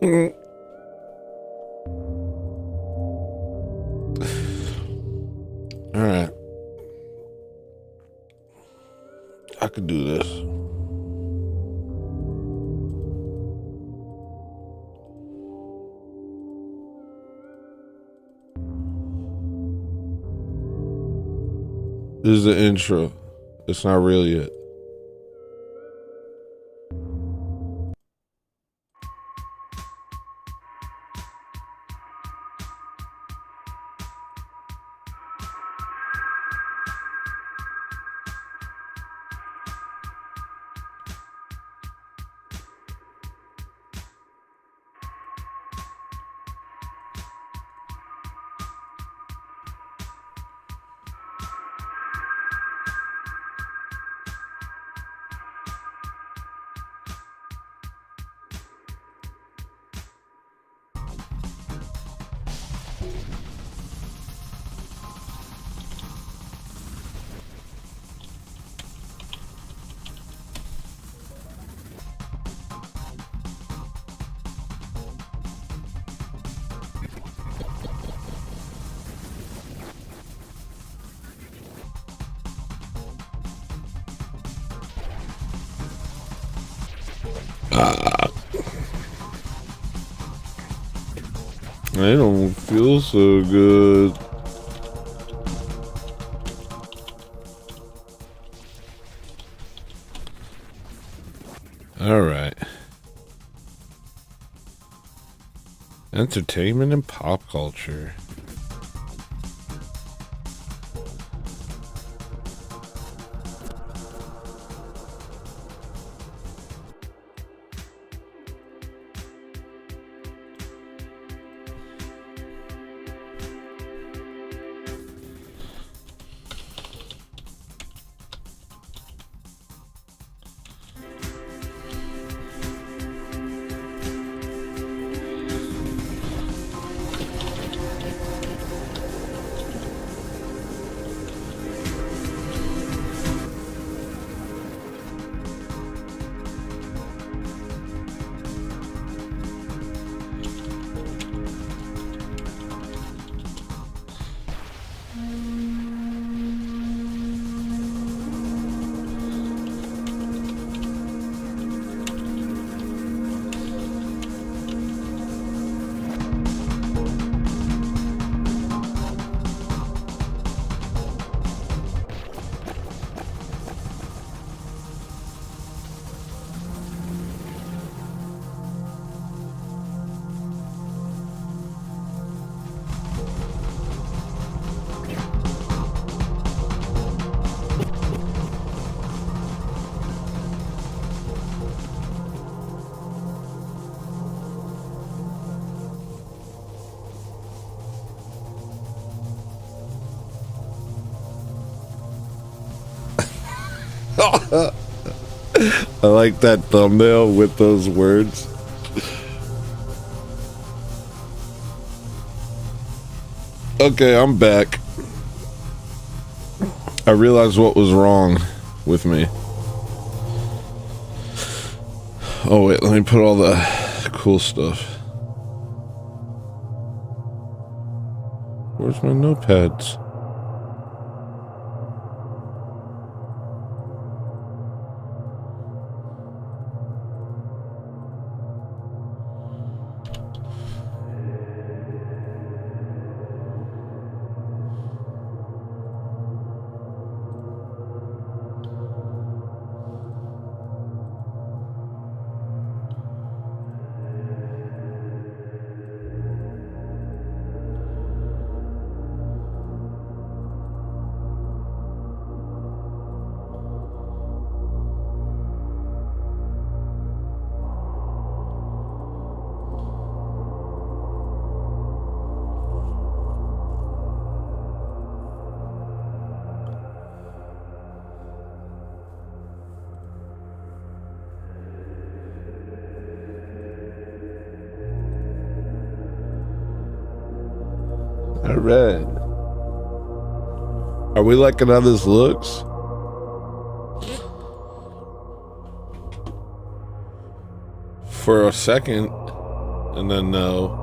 All right. I could do this. This is the intro. It's not real yet. I don't feel so good. All right. Entertainment and pop culture. I like that thumbnail with those words. Okay, I'm back. I realized what was wrong with me. Oh wait, let me put all the cool stuff. Where's my notepads? All right. Are we liking how this looks? For a second, And then no.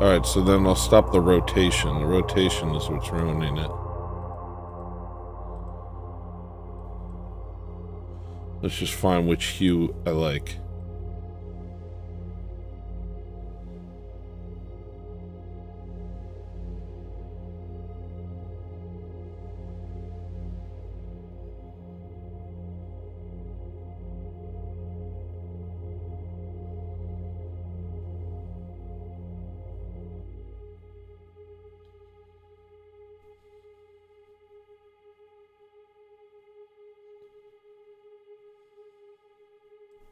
Alright, so then I'll stop the rotation. The rotation is what's ruining it. Let's just find which hue I like.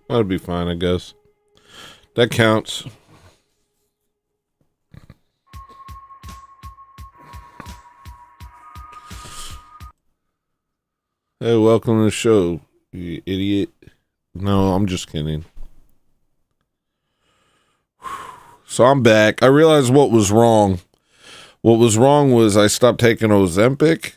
That'll be fine, I guess. That counts. Hey, welcome to the show, you idiot. No, I'm just kidding. So I'm back. I realized what was wrong. What was wrong was I stopped taking Ozempic.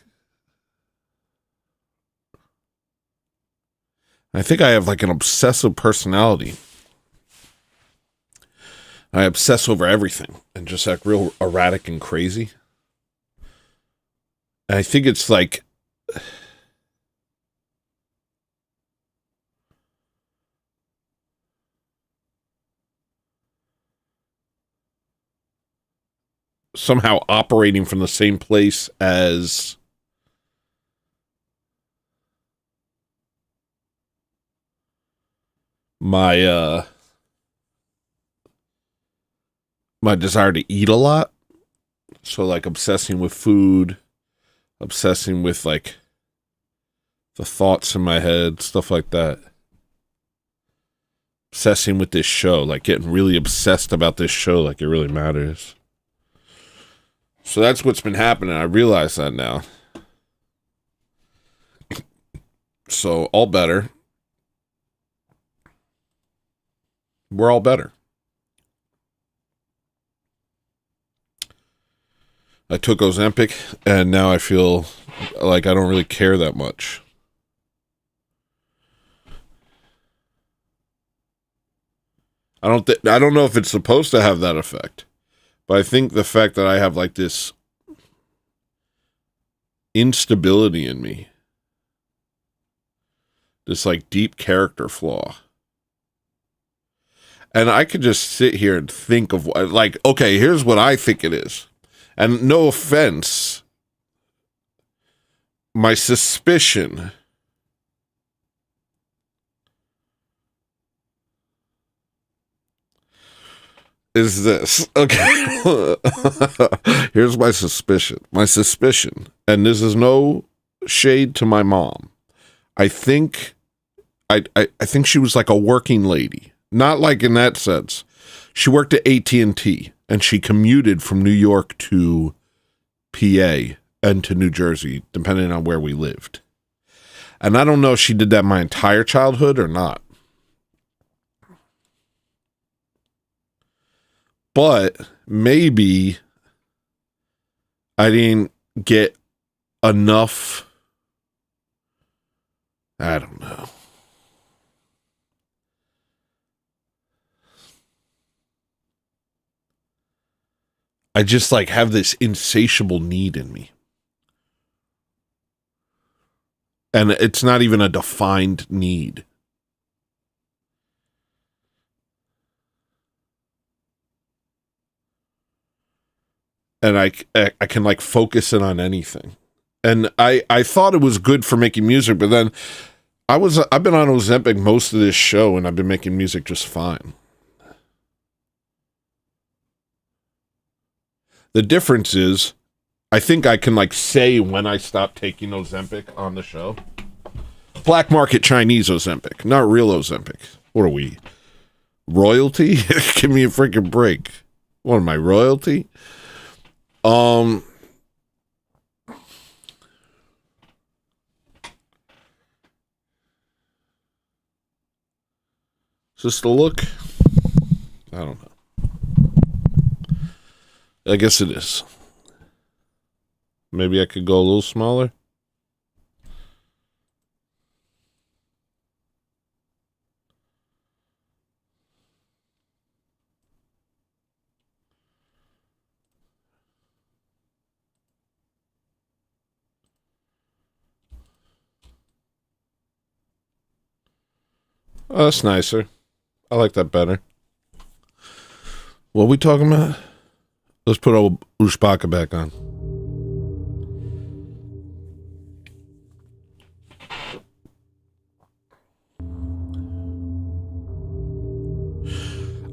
I think I have like an obsessive personality. I obsess over everything and just act real erratic and crazy. And I think it's like somehow operating from the same place as my my desire to eat a lot. So like obsessing with food, obsessing with like the thoughts in my head, stuff like that. Obsessing with this show, like getting really obsessed about this show like it really matters. So that's what's been happening. I realize that now. So all better. We're all better. I took Ozempic, and now I feel like I don't really care that much. I don't know if it's supposed to have that effect, but I think the fact that I have like this instability in me, this like deep character flaw, and I could just sit here and think of like, okay, here's what I think it is. And no offense, my suspicion is this. Okay. Here's my suspicion. My suspicion, and this is no shade to my mom. I think I think she was like a working lady. Not like in that sense. She worked at AT&T. And she commuted from New York to PA and to New Jersey, depending on where we lived. And I don't know if she did that my entire childhood or not. But maybe I didn't get enough. I don't know. I just like have this insatiable need in me. And it's not even a defined need. And I can like focus in on anything. And I thought it was good for making music, but then I've been on Ozempic most of this show and I've been making music just fine. The difference is, I think I can like say when I stop taking Ozempic on the show. Black market Chinese Ozempic, not real Ozempic. What are we? Royalty? Give me a freaking break. What am I, royalty? Is this the look? I don't know. I guess it is. Maybe I could go a little smaller. Oh, that's nicer. I like that better. What are we talking about? Let's put old Ushbaka back on.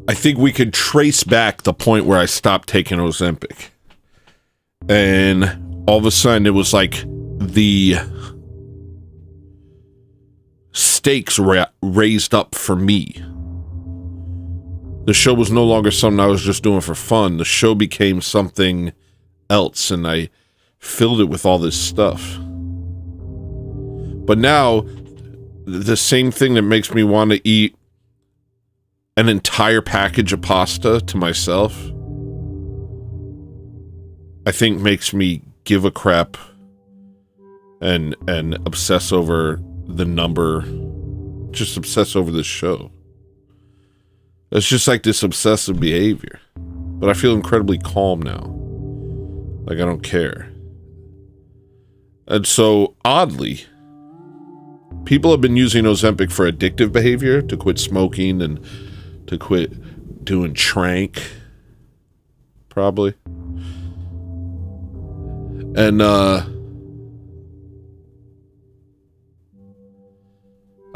I think we could trace back the point where I stopped taking Ozempic. And all of a sudden it was like the stakes raised up for me. The show was no longer something I was just doing for fun. The show became something else, and I filled it with all this stuff. But now, the same thing that makes me want to eat an entire package of pasta to myself, I think makes me give a crap and obsess over the number, just obsess over this show. It's just like this obsessive behavior. But I feel incredibly calm now. Like I don't care. And so, oddly, people have been using Ozempic for addictive behavior, to quit smoking and to quit doing trank, probably. And,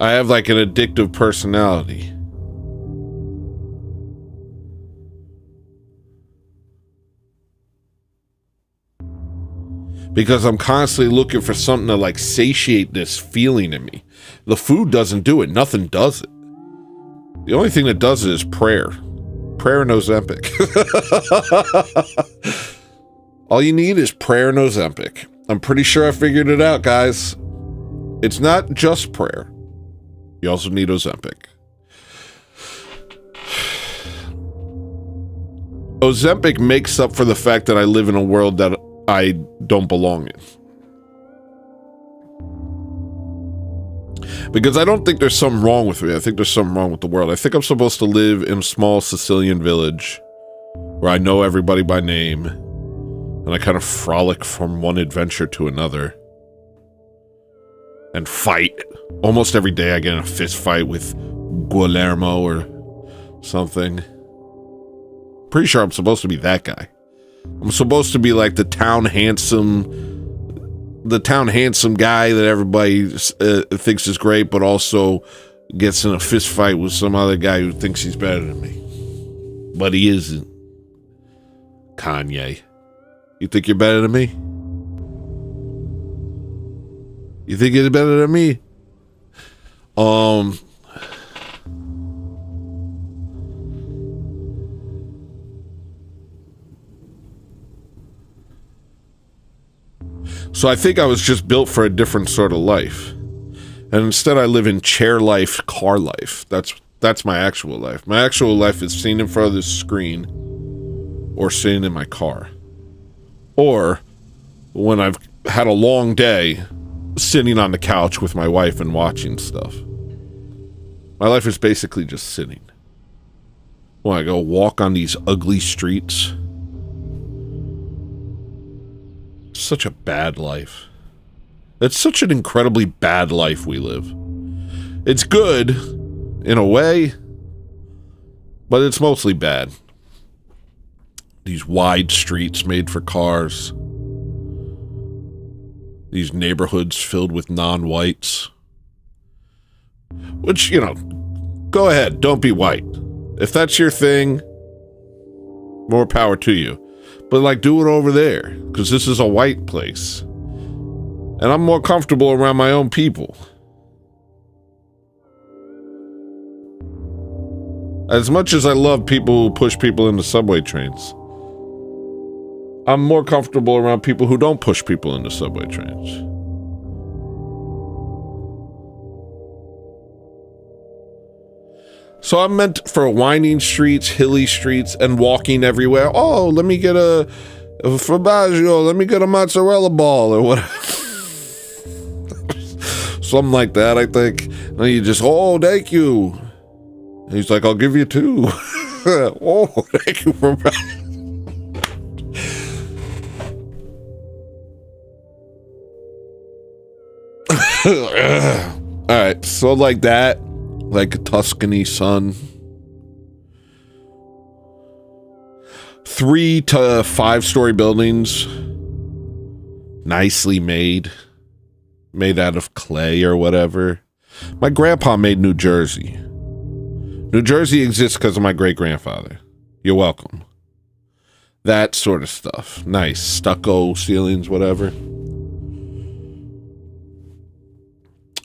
I have like an addictive personality. Because I'm constantly looking for something to like satiate this feeling in me. The food doesn't do it. Nothing does it. The only thing that does it is prayer. Prayer and Ozempic. All you need is prayer and Ozempic. I'm pretty sure I figured it out, guys. It's not just prayer. You also need Ozempic. Ozempic makes up for the fact that I live in a world that I don't belong in. Because I don't think there's something wrong with me. I think there's something wrong with the world. I think I'm supposed to live in a small Sicilian village where I know everybody by name, and I kind of frolic from one adventure to another and fight. Almost every day I get in a fist fight with Guillermo or something. Pretty sure I'm supposed to be that guy. I'm supposed to be like the town handsome guy that everybody thinks is great, but also gets in a fist fight with some other guy who thinks he's better than me. But he isn't. Kanye. You think you're better than me? You think you're better than me? So I think I was just built for a different sort of life. And instead I live in chair life, car life. That's my actual life. My actual life is sitting in front of this screen or sitting in my car. Or when I've had a long day, sitting on the couch with my wife and watching stuff. My life is basically just sitting. When I go walk on these ugly streets. Such a bad life. It's such an incredibly bad life we live. It's good, in a way, but it's mostly bad. These wide streets made for cars. These neighborhoods filled with non-whites. Which, you know, go ahead, don't be white. If that's your thing, more power to you. But, like, do it over there, because this is a white place. And I'm more comfortable around my own people. As much as I love people who push people into subway trains, I'm more comfortable around people who don't push people into subway trains. So I'm meant for winding streets, hilly streets, and walking everywhere. Oh, let me get a formaggio, let me get a mozzarella ball, or whatever. Something like that, I think. And you just, oh, thank you. And he's like, I'll give you two. Oh, thank you for All right, so like that. like a Tuscany sun. 3 to 5 story buildings, nicely made out of clay or whatever. My grandpa made New Jersey. New Jersey exists because of my great-grandfather. You're welcome. That sort of stuff. Nice. Stucco ceilings, whatever.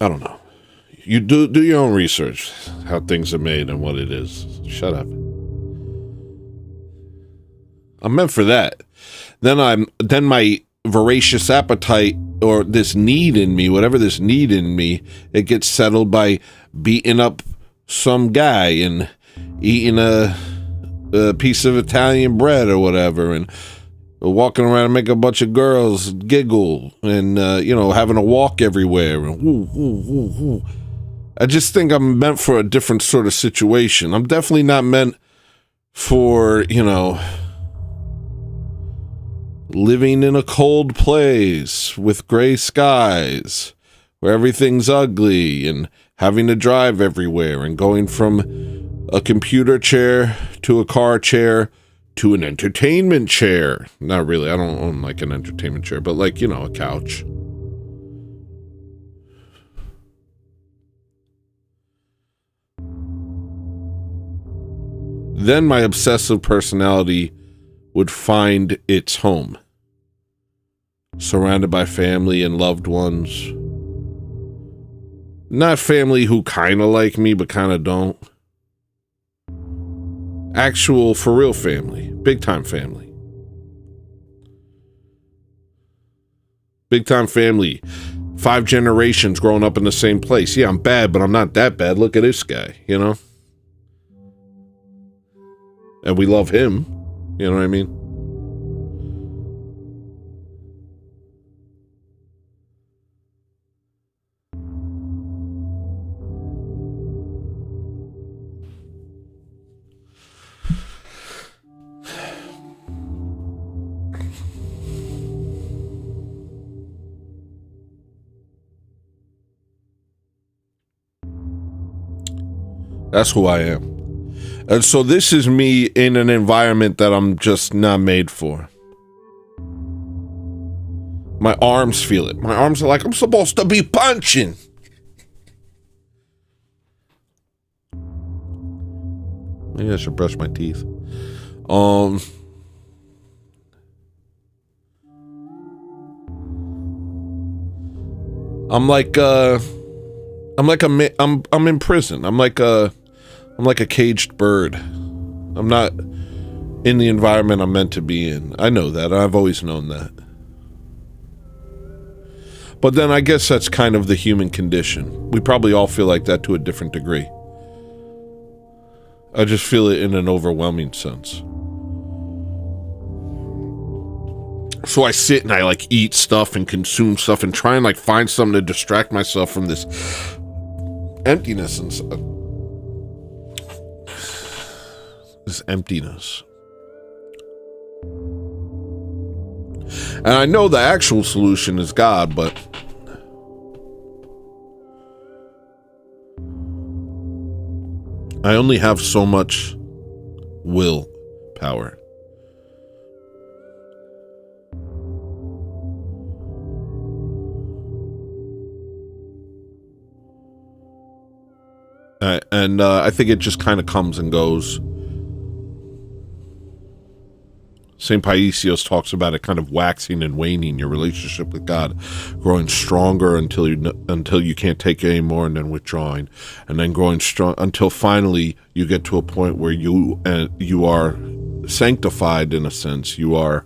I don't know. You do your own research, how things are made and what it is. Shut up. I'm meant for that. Then my voracious appetite, or this need in me, whatever this need in me, it gets settled by beating up some guy and eating a piece of Italian bread or whatever, and walking around and make a bunch of girls giggle, and having a walk everywhere. And I just think I'm meant for a different sort of situation. I'm definitely not meant for, living in a cold place with gray skies where everything's ugly, and having to drive everywhere, and going from a computer chair to a car chair to an entertainment chair. Not really. I don't own like an entertainment chair, but like, a couch. Then my obsessive personality would find its home. Surrounded by family and loved ones. Not family who kind of like me, but kind of don't. Actual, for real family. Big time family. Big time family. 5 generations growing up in the same place. Yeah, I'm bad, but I'm not that bad. Look at this guy, And we love him. You know what I mean? That's who I am. And so this is me in an environment that I'm just not made for. My arms feel it. My arms are like, I'm supposed to be punching. Maybe I should brush my teeth. I'm in prison. I'm like a caged bird. I'm not in the environment I'm meant to be in. I know that. I've always known that. But then I guess that's kind of the human condition. We probably all feel like that to a different degree. I just feel it in an overwhelming sense. So I sit and I like eat stuff and consume stuff and try and like find something to distract myself from this emptiness and stuff. This emptiness. And I know the actual solution is God, but I only have so much will power. And I think it just kind of comes and goes. St. Paisios talks about it kind of waxing and waning, your relationship with God, growing stronger until you can't take it anymore, and then withdrawing, and then growing strong until finally you get to a point where you are sanctified in a sense. You are,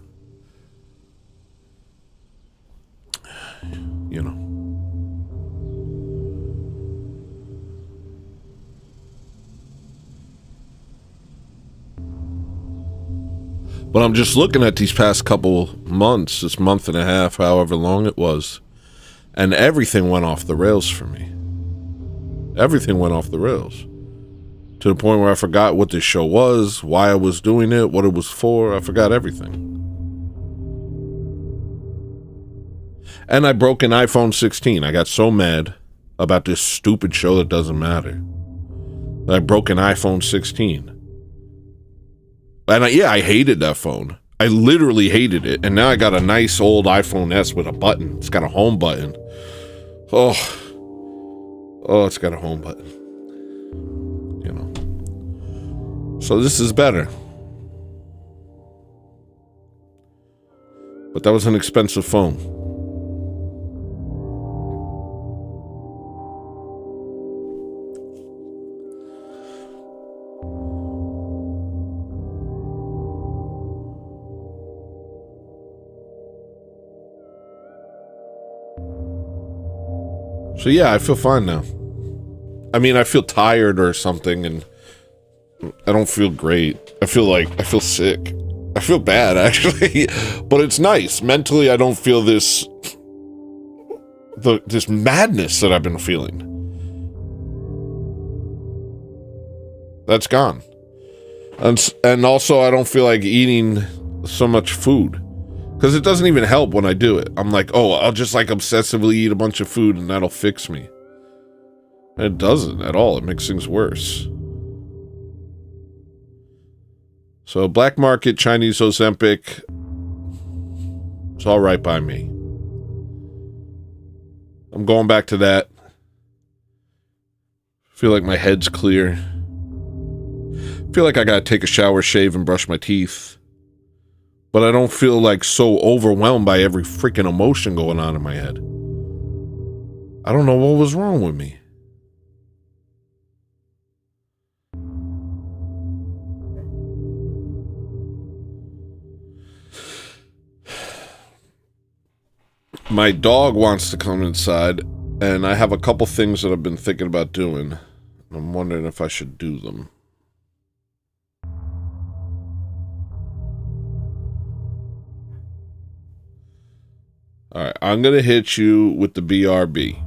But I'm just looking at these past couple months, this month and a half, however long it was, and everything went off the rails for me. Everything went off the rails. To the point where I forgot what this show was, why I was doing it, what it was for. I forgot everything. And I broke an iPhone 16. I got so mad about this stupid show that doesn't matter. I broke an iPhone 16. And I hated that phone. I literally hated it. And now I got a nice old iPhone S with a button. It's got a home button. Oh, it's got a home button. You know. So this is better. But that was an expensive phone. So yeah, I feel fine now. I mean, I feel tired or something, and I don't feel great. I feel sick. I feel bad, actually. But it's nice. Mentally, I don't feel this madness that I've been feeling. That's gone. And also, I don't feel like eating so much food. Because it doesn't even help when I do it. I'm like, oh, I'll just like obsessively eat a bunch of food and that'll fix me. And it doesn't at all. It makes things worse. So black market Chinese Ozempic, it's all right by me. I'm going back to that. Feel like my head's clear. Feel like I gotta take a shower, shave, and brush my teeth. But I don't feel like so overwhelmed by every freaking emotion going on in my head. I don't know what was wrong with me. My dog wants to come inside, and I have a couple things that I've been thinking about doing. I'm wondering if I should do them. Alright, I'm gonna hit you with the BRB.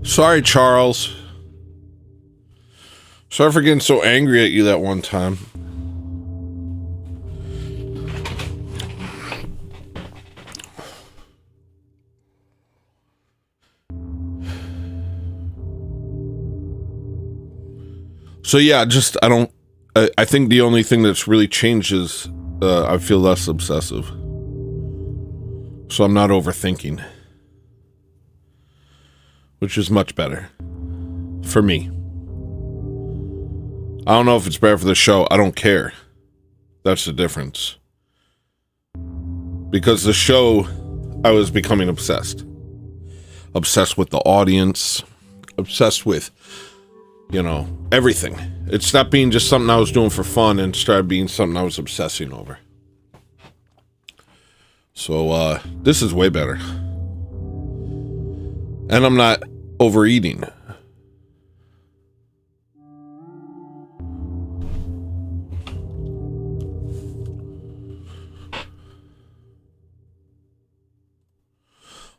Sorry, Charles. Sorry for getting so angry at you that one time. So yeah, I think the only thing that's really changed is I feel less obsessive. So I'm not overthinking. Which is much better. For me. I don't know if it's better for the show. I don't care. That's the difference. Because the show, I was becoming obsessed. Obsessed with the audience. Obsessed with, everything. It stopped being just something I was doing for fun and started being something I was obsessing over. So, this is way better. And I'm not overeating.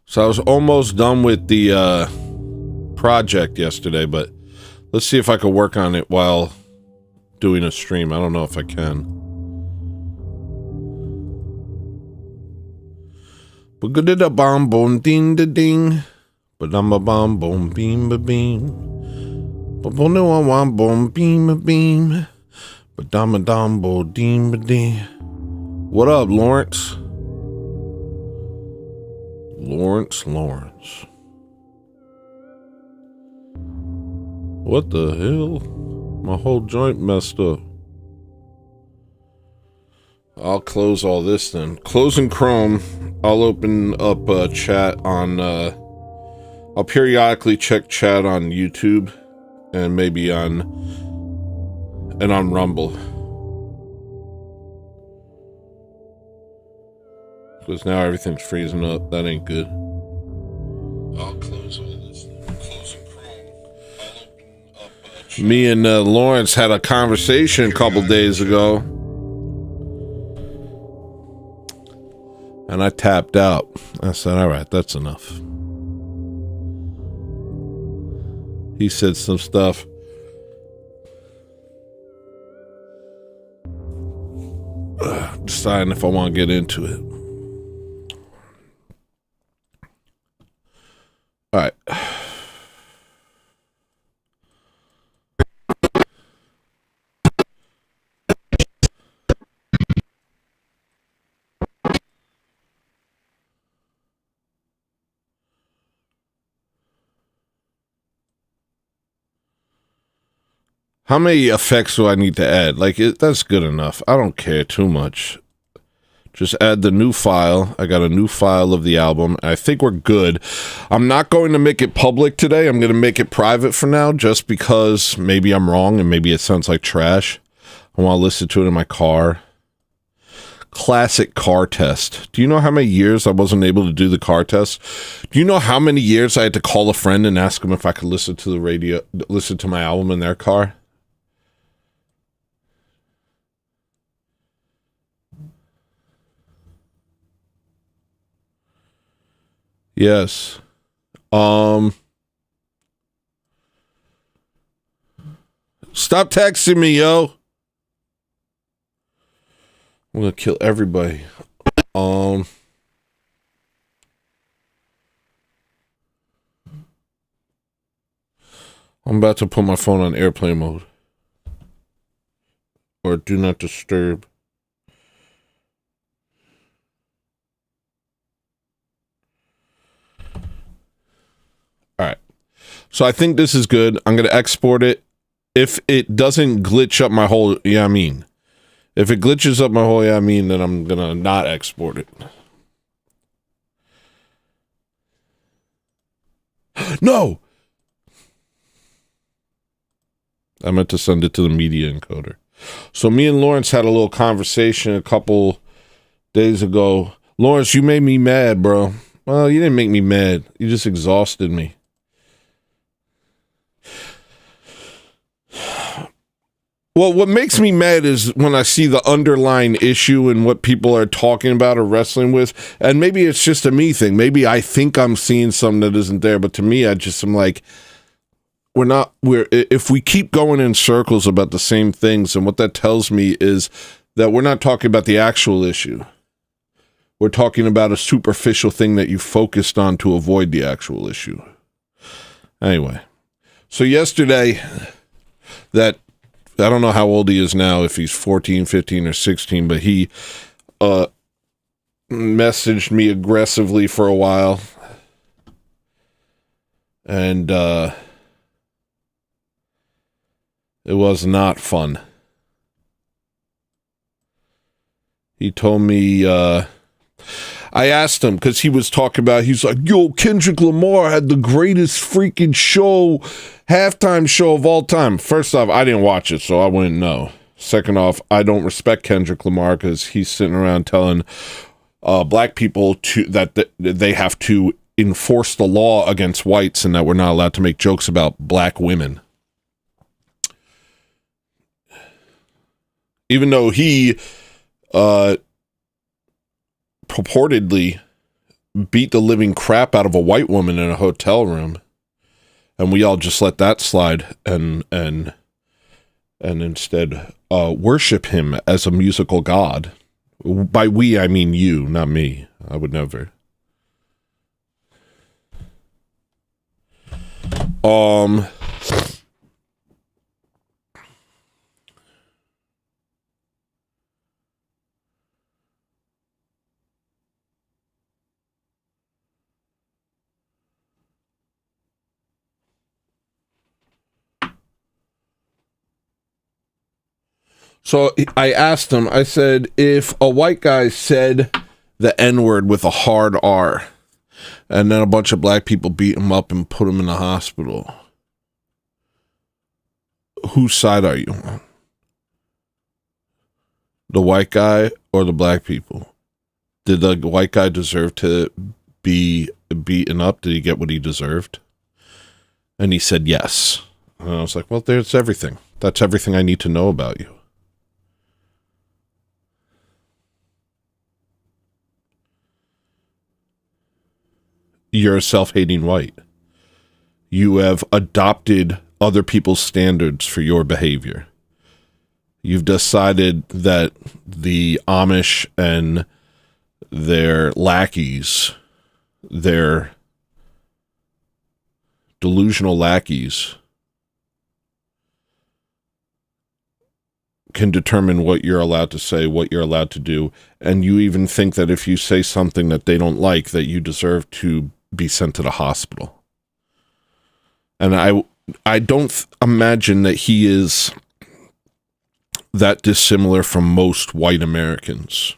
So I was almost done with the project yesterday, but let's see if I can work on it while doing a stream. I don't know if I can. Ba bomb boom ding da ding. Ba dum ba bomb boom beam ba beam. Ba boom no one boom beam ba beam. Ba dum dum bo ding ba ding. What up, Lawrence? Lawrence. What the hell? My whole joint messed up. I'll close all this then. Closing Chrome. I'll open up chat on, I'll periodically check chat on YouTube and maybe on Rumble. Because now everything's freezing up. That ain't good. I'll close all this. Closing Chrome. I'll open up chat. Me and Lawrence had a conversation a couple days ago. And I tapped out. I said, all right, that's enough. He said some stuff. Deciding if I want to get into it. All right. How many effects do I need to add? That's good enough. I don't care too much. Just add the new file. I got a new file of the album. I think we're good. I'm not going to make it public today. I'm going to make it private for now, just because maybe I'm wrong and maybe it sounds like trash. I want to listen to it in my car. Classic car test. Do you know how many years I wasn't able to do the car test? Do you know how many years I had to call a friend and ask them if I could listen to the radio, listen to my album in their car? Yes. Stop texting me, yo. I'm gonna kill everybody. I'm about to put my phone on airplane mode. Or do not disturb. Alright. So I think this is good. I'm gonna export it. If it doesn't glitch up my whole if it glitches up my whole then I'm gonna not export it. No! I meant to send it to the media encoder. So me and Lawrence had a little conversation a couple days ago. Lawrence, you made me mad, bro. Well, you didn't make me mad. You just exhausted me. Well, what makes me mad is when I see the underlying issue and what people are talking about or wrestling with, and maybe it's just a me thing. Maybe I think I'm seeing something that isn't there, but to me, I just am like, if we keep going in circles about the same things, and what that tells me is that we're not talking about the actual issue. We're talking about a superficial thing that you focused on to avoid the actual issue. Anyway, so yesterday, that I don't know how old he is now, if he's 14, 15, or 16, but he messaged me aggressively for a while. And it was not fun. He told me, I asked him, because he was talking about, he's like, yo, Kendrick Lamar had the greatest freaking halftime show of all time. First off, I didn't watch it, so I wouldn't know. Second off, I don't respect Kendrick Lamar because he's sitting around telling black people that they have to enforce the law against whites and that we're not allowed to make jokes about black women. Even though he purportedly beat the living crap out of a white woman in a hotel room, and we all just let that slide and instead worship him as a musical god. By we, I mean you, not me. I would never. So I asked him, I said, if a white guy said the N-word with a hard R, and then a bunch of black people beat him up and put him in the hospital, whose side are you on? The white guy or the black people? Did the white guy deserve to be beaten up? Did he get what he deserved? And he said yes. And I was like, well, there's everything. That's everything I need to know about you. You're a self-hating white. You have adopted other people's standards for your behavior. You've decided that the Amish and their lackeys, their delusional lackeys, can determine what you're allowed to say, what you're allowed to do, and you even think that if you say something that they don't like, that you deserve to be sent to the hospital. And I don't imagine that he is that dissimilar from most white Americans.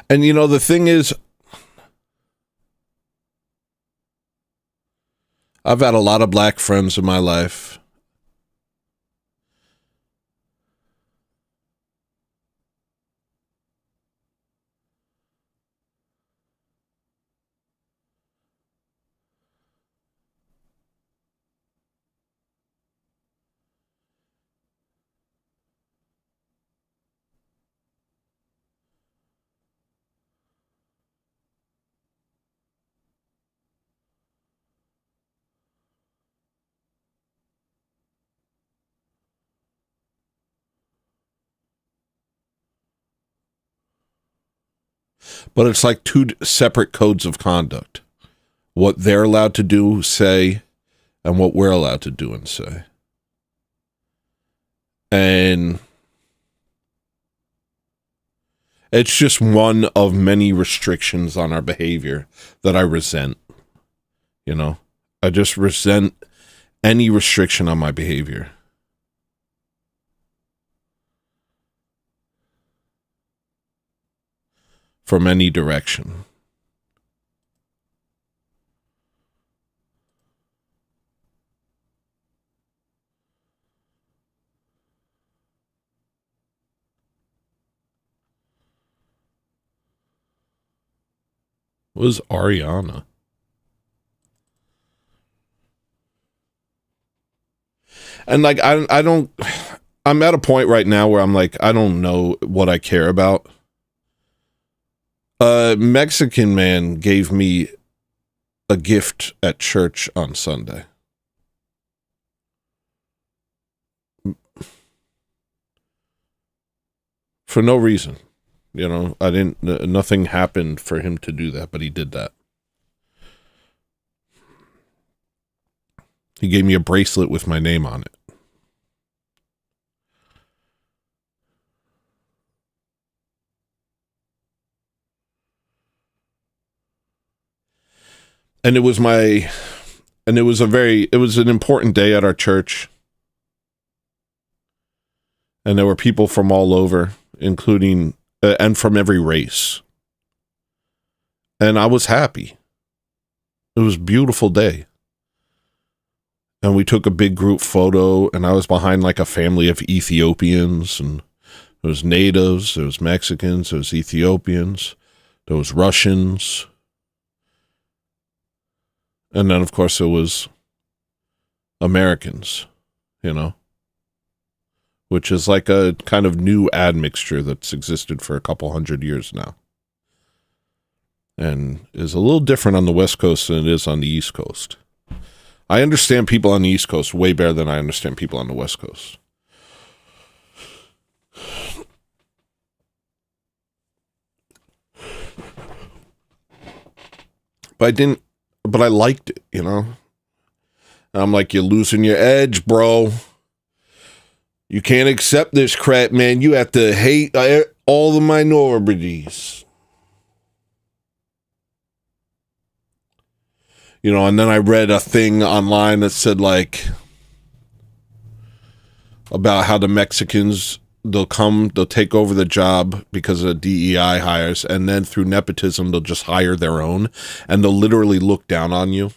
And you know, the thing is, I've had a lot of black friends in my life. But it's like two separate codes of conduct. What they're allowed to do, say, and what we're allowed to do and say. And it's just one of many restrictions on our behavior that I resent. You know? I just resent any restriction on my behavior. From any direction. What was Ariana? And like I don't I'm at a point right now where I'm like, I don't know what I care about. A Mexican man gave me a gift at church on Sunday. For no reason. You know, nothing happened for him to do that, but he did that. He gave me a bracelet with my name on it. And it was an important day at our church. And there were people from all over, including, and from every race. And I was happy. It was a beautiful day. And we took a big group photo, and I was behind like a family of Ethiopians, and there was natives, there was Mexicans, there was Ethiopians, there was Russians. And then, of course, there was Americans, you know, which is like a kind of new admixture that's existed for a couple hundred years now. And is a little different on the West Coast than it is on the East Coast. I understand people on the East Coast way better than I understand people on the West Coast. But I liked it, you know? And I'm like, you're losing your edge, bro. You can't accept this crap, man. You have to hate all the minorities. You know, and then I read a thing online that said, like, about how the Mexicans, they'll take over the job because of DEI hires, and then through nepotism, they'll just hire their own, and they'll literally look down on you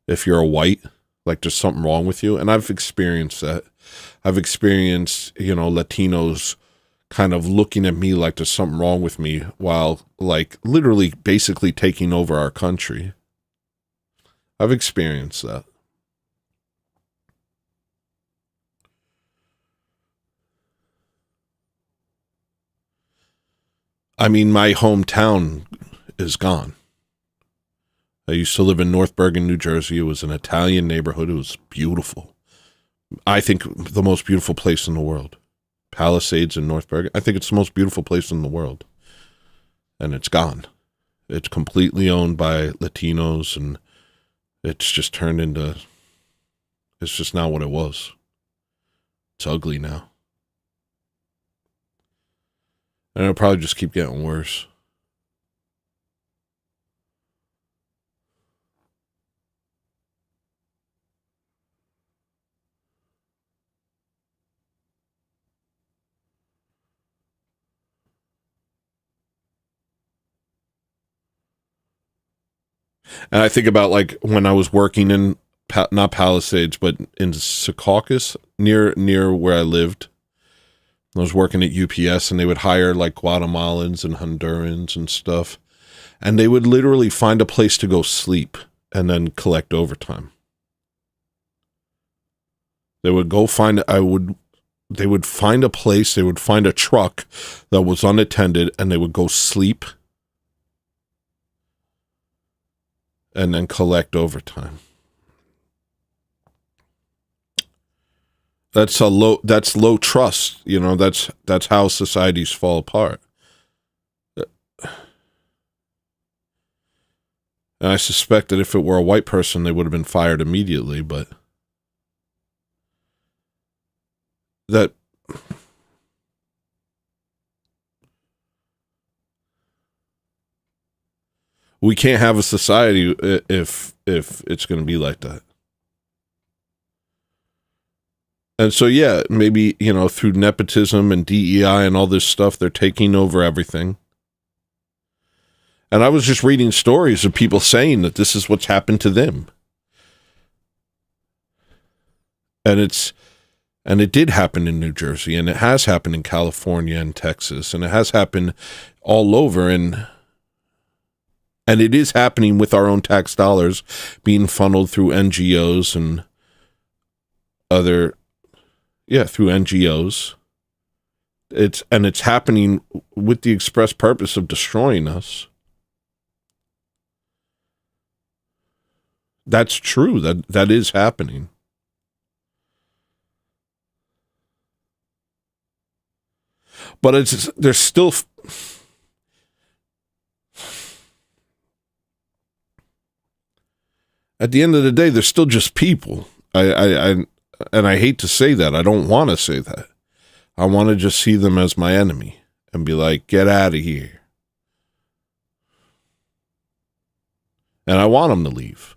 if you're a white, like there's something wrong with you. And I've experienced that. I've experienced, you know, Latinos kind of looking at me like there's something wrong with me while, like, literally basically taking over our country. I've experienced that. I mean, my hometown is gone. I used to live in North Bergen, New Jersey. It was an Italian neighborhood. It was beautiful. I think the most beautiful place in the world. Palisades in North Bergen. I think it's the most beautiful place in the world. And it's gone. It's completely owned by Latinos, and it's just turned into, it's just not what it was. It's ugly now. And it'll probably just keep getting worse. And I think about, like, when I was working in, not Palisades, but in Secaucus, near where I lived. I was working at UPS, and they would hire, like, Guatemalans and Hondurans and stuff. And they would literally find a place to go sleep and then collect overtime. They would go find, they would find a place, they would find a truck that was unattended, and they would go sleep and then collect overtime. That's low trust, you know, that's how societies fall apart. And I suspect that if it were a white person, they would have been fired immediately, but that we can't have a society if it's going to be like that. And so, yeah, maybe, you know, through nepotism and DEI and all this stuff, they're taking over everything. And I was just reading stories of people saying that this is what's happened to them. And it did happen in New Jersey, and it has happened in California and Texas, and it has happened all over. And And it is happening with our own tax dollars being funneled through NGOs and through NGOs. It's happening with the express purpose of destroying us. That's true. That is happening. But there's still... At the end of the day, they're still just people. And I hate to say that. I don't want to say that. I want to just see them as my enemy and be like, get out of here. And I want them to leave.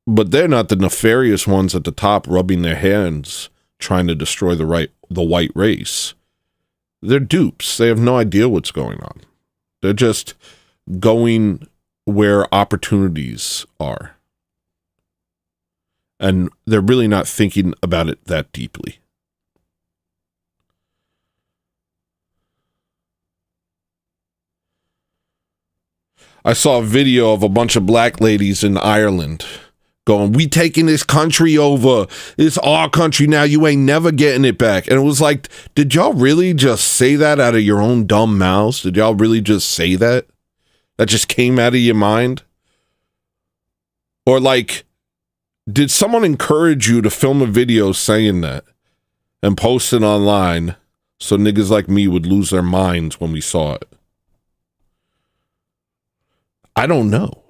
But they're not the nefarious ones at the top rubbing their hands trying to destroy the white race. They're dupes. They have no idea what's going on. They're just going where opportunities are. And they're really not thinking about it that deeply. I saw a video of a bunch of black ladies in Ireland going, we taking this country over. It's our country now. You ain't never getting it back. And it was like, did y'all really just say that out of your own dumb mouths? Did y'all really just say that? That just came out of your mind? Or like, did someone encourage you to film a video saying that and post it online so niggas like me would lose their minds when we saw it? I don't know.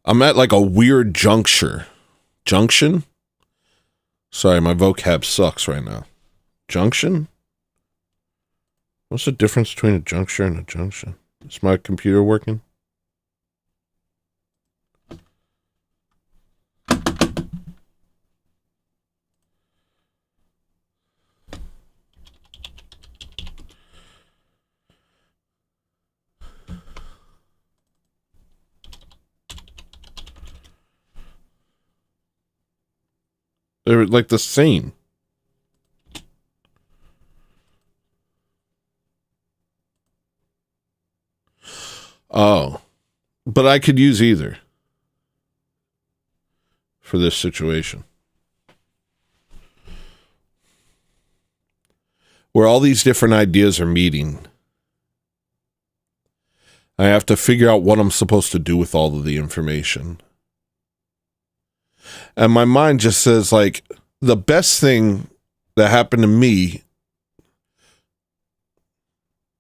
I'm at like a weird junction? Sorry, my vocab sucks right now. Junction? What's the difference between a juncture and a junction? Is my computer working? They're like the same. Oh. But I could use either for this situation. Where all these different ideas are meeting. I have to figure out what I'm supposed to do with all of the information. And my mind just says, like, the best thing that happened to me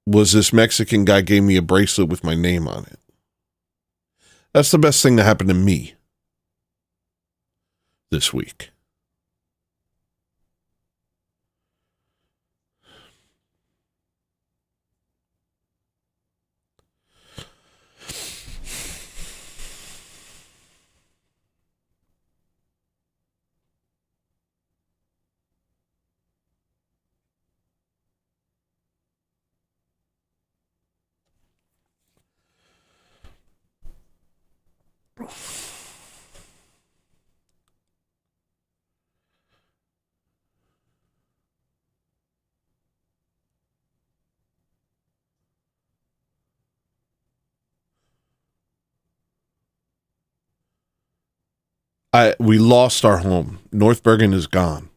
was this Mexican guy gave me a bracelet with my name on it. That's the best thing that happened to me this week. We lost our home. North Bergen is gone.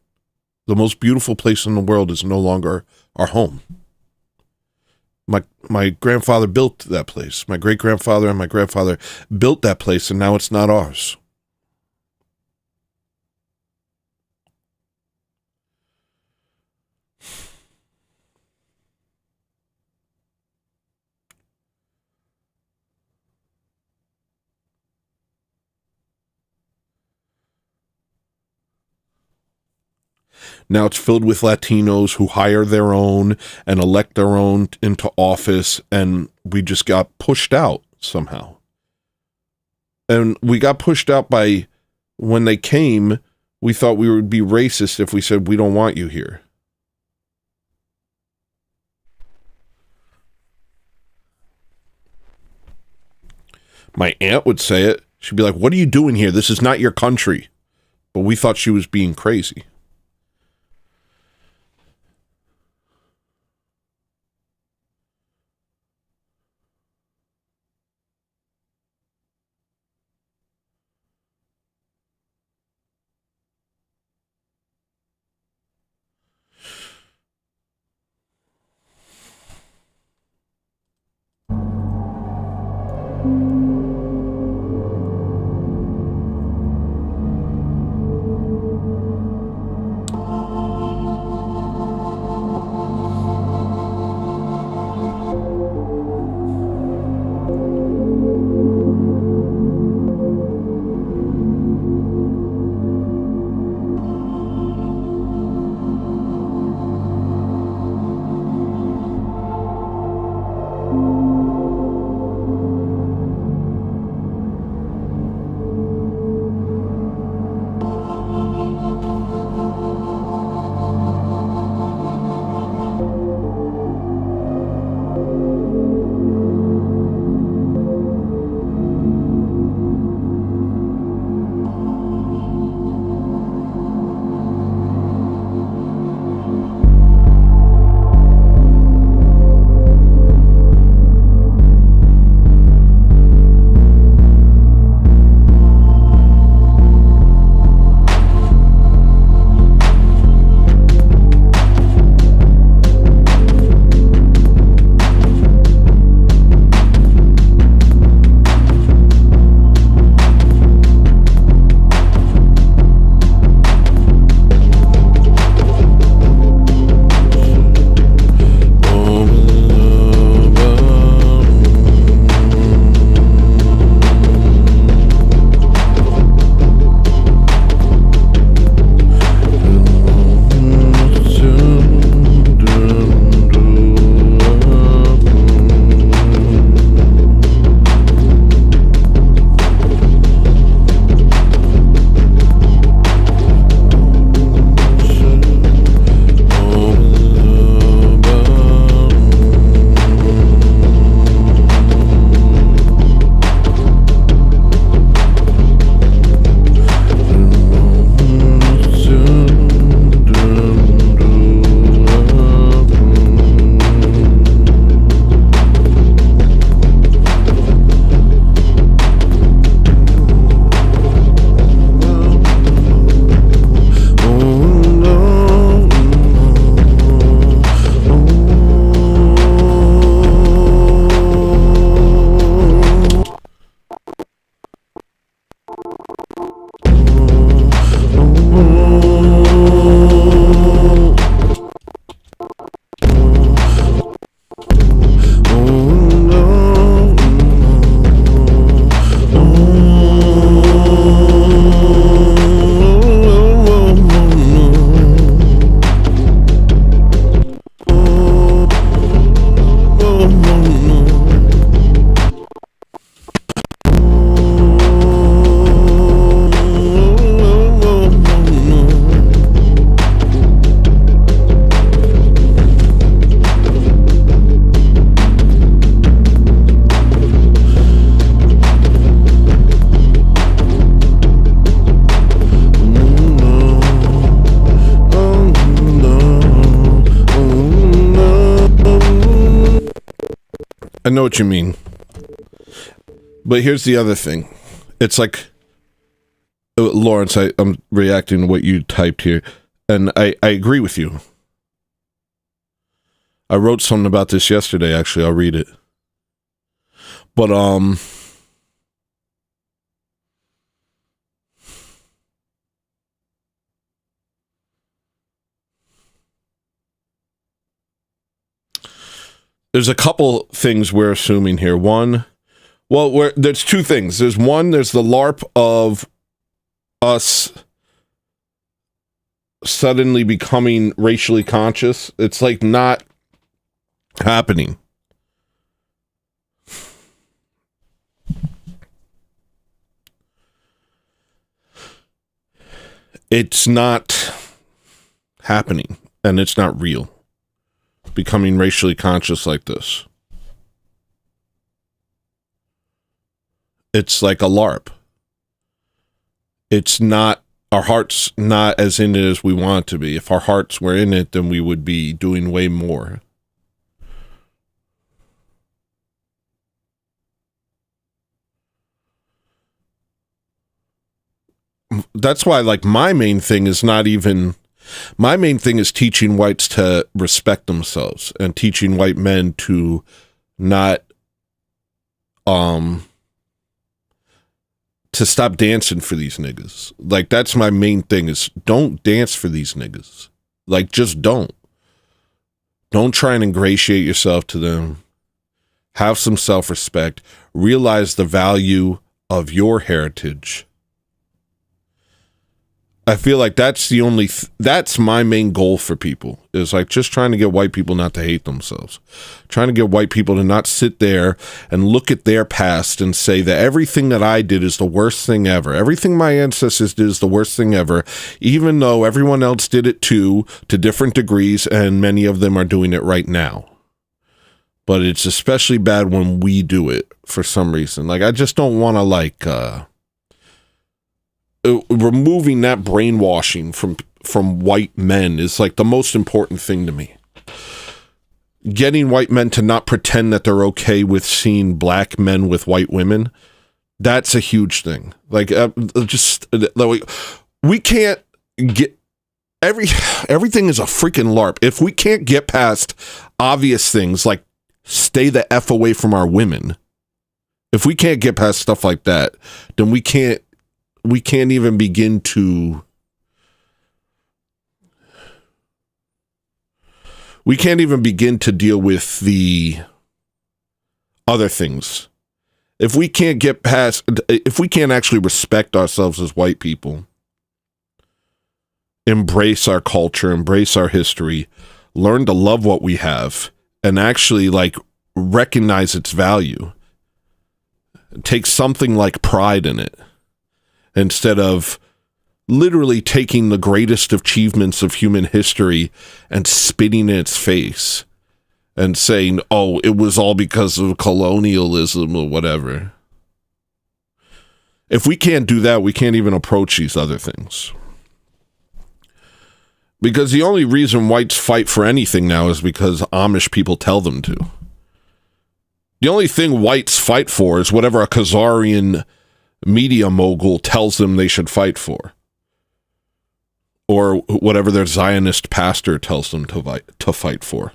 The most beautiful place in the world is no longer our home. My grandfather built that place. My great-grandfather and my grandfather built that place, and now it's not ours. Now it's filled with Latinos who hire their own and elect their own into office, and we just got pushed out somehow. And we got pushed out by, when they came, we thought we would be racist if we said, we don't want you here. My aunt would say it. She'd be like, what are you doing here? This is not your country. But we thought she was being crazy. I know what you mean. But here's the other thing. It's like, Lawrence, I'm reacting to what you typed here, and I agree with you. I wrote something about this yesterday, actually. I'll read it. But, there's a couple things we're assuming here. One, well, there's two things. There's the LARP of us suddenly becoming racially conscious. It's like not happening. It's not happening, and it's not real. Becoming racially conscious like this. It's like a LARP. it's not, our heart's not as in it as we want it to be. If our hearts were in it, then we would be doing way more. That's why, like, my main thing is teaching whites to respect themselves and teaching white men to not, to stop dancing for these niggas. Like, that's my main thing, is don't dance for these niggas. Like, just don't. Don't try and ingratiate yourself to them. Have some self-respect. Realize the value of your heritage. I feel like that's that's my main goal for people, is like just trying to get white people not to hate themselves. Trying to get white people to not sit there and look at their past and say that everything that I did is the worst thing ever. Everything my ancestors did is the worst thing ever, even though everyone else did it too, to different degrees, and many of them are doing it right now. But it's especially bad when we do it for some reason. Like, I just don't want to, like, removing that brainwashing from white men is like the most important thing to me. Getting white men to not pretend that they're okay with seeing black men with white women, that's a huge thing. Like, we can't get everything is a freaking LARP. If we can't get past obvious things like stay the F away from our women, if we can't get past stuff like that, then we can't even begin to deal with the other things. If we can't actually respect ourselves as white people, embrace our culture, embrace our history, learn to love what we have, and actually, like, recognize its value, take something like pride in it, instead of literally taking the greatest achievements of human history and spitting in its face and saying, oh, it was all because of colonialism or whatever. If we can't do that, we can't even approach these other things. Because the only reason whites fight for anything now is because Amish people tell them to. The only thing whites fight for is whatever a Khazarian media mogul tells them they should fight for, or whatever their Zionist pastor tells them to fight for.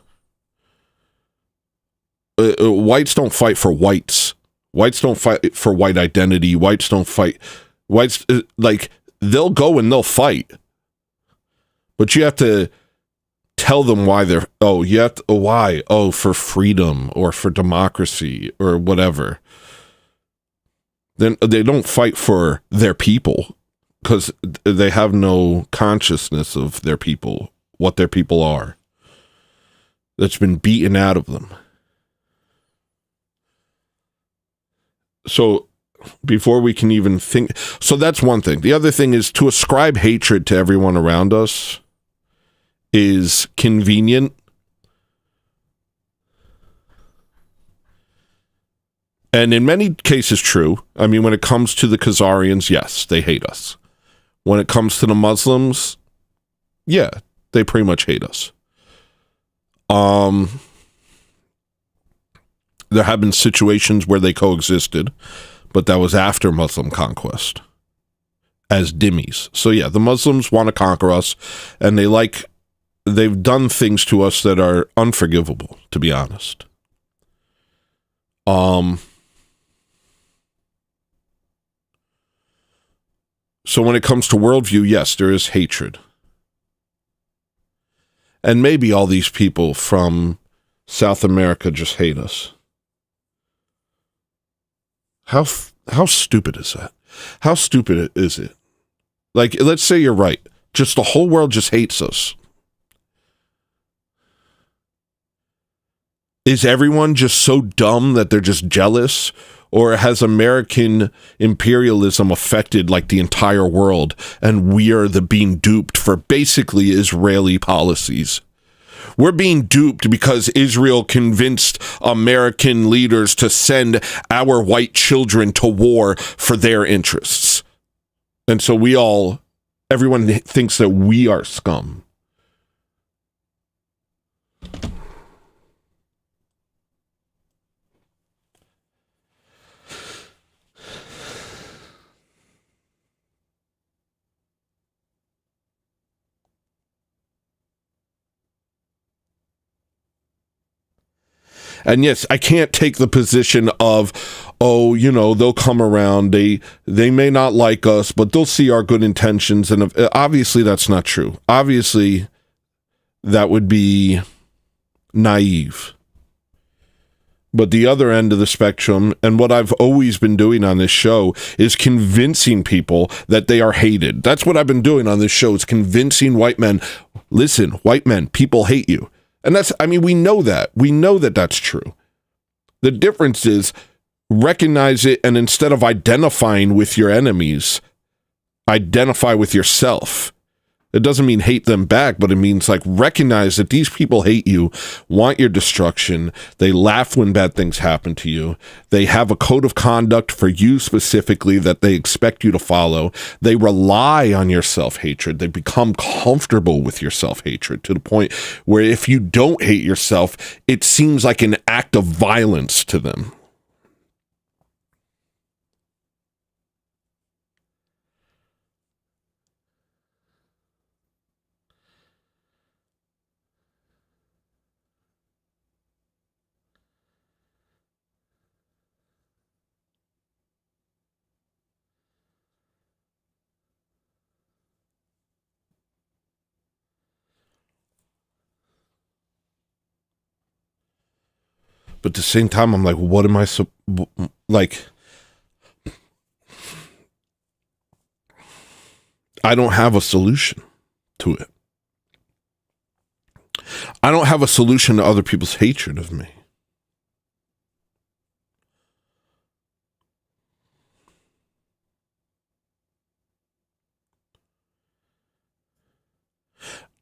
Whites don't fight for whites. Whites don't fight for white identity. Whites don't fight. Whites, like, they'll go and they'll fight, but you have to tell them why they're. Why? Oh, for freedom or for democracy or whatever. Then they don't fight for their people because they have no consciousness of their people, what their people are. That's been beaten out of them. So before we can even think, so that's one thing. The other thing is to ascribe hatred to everyone around us is convenient. And in many cases, true. I mean, when it comes to the Khazarians, yes, they hate us. When it comes to the Muslims, yeah, they pretty much hate us. There have been situations where they coexisted, but that was after Muslim conquest as dhimmis. So yeah, the Muslims want to conquer us, and they've done things to us that are unforgivable, to be honest. So when it comes to worldview, yes, there is hatred. And maybe all these people from South America just hate us. How stupid is that? How stupid is it? Like, let's say you're right. Just the whole world just hates us. Is everyone just so dumb that they're just jealous? Or has American imperialism affected like the entire world and we are being duped for basically Israeli policies? We're being duped because Israel convinced American leaders to send our white children to war for their interests. And so everyone thinks that we are scum. And yes, I can't take the position of, oh, they'll come around. They may not like us, but they'll see our good intentions. And obviously that's not true. Obviously that would be naive. But the other end of the spectrum, and what I've always been doing on this show, is convincing people that they are hated. That's what I've been doing on this show. It's convincing white men, listen, white men, people hate you. And we know that. We know that that's true. The difference is recognize it, and instead of identifying with your enemies, identify with yourself. It doesn't mean hate them back, but it means recognize that these people hate you, want your destruction. They laugh when bad things happen to you. They have a code of conduct for you specifically that they expect you to follow. They rely on your self-hatred. They become comfortable with your self-hatred to the point where if you don't hate yourself, it seems like an act of violence to them. But at the same time, I'm like, what am I I don't have a solution to it. I don't have a solution to other people's hatred of me.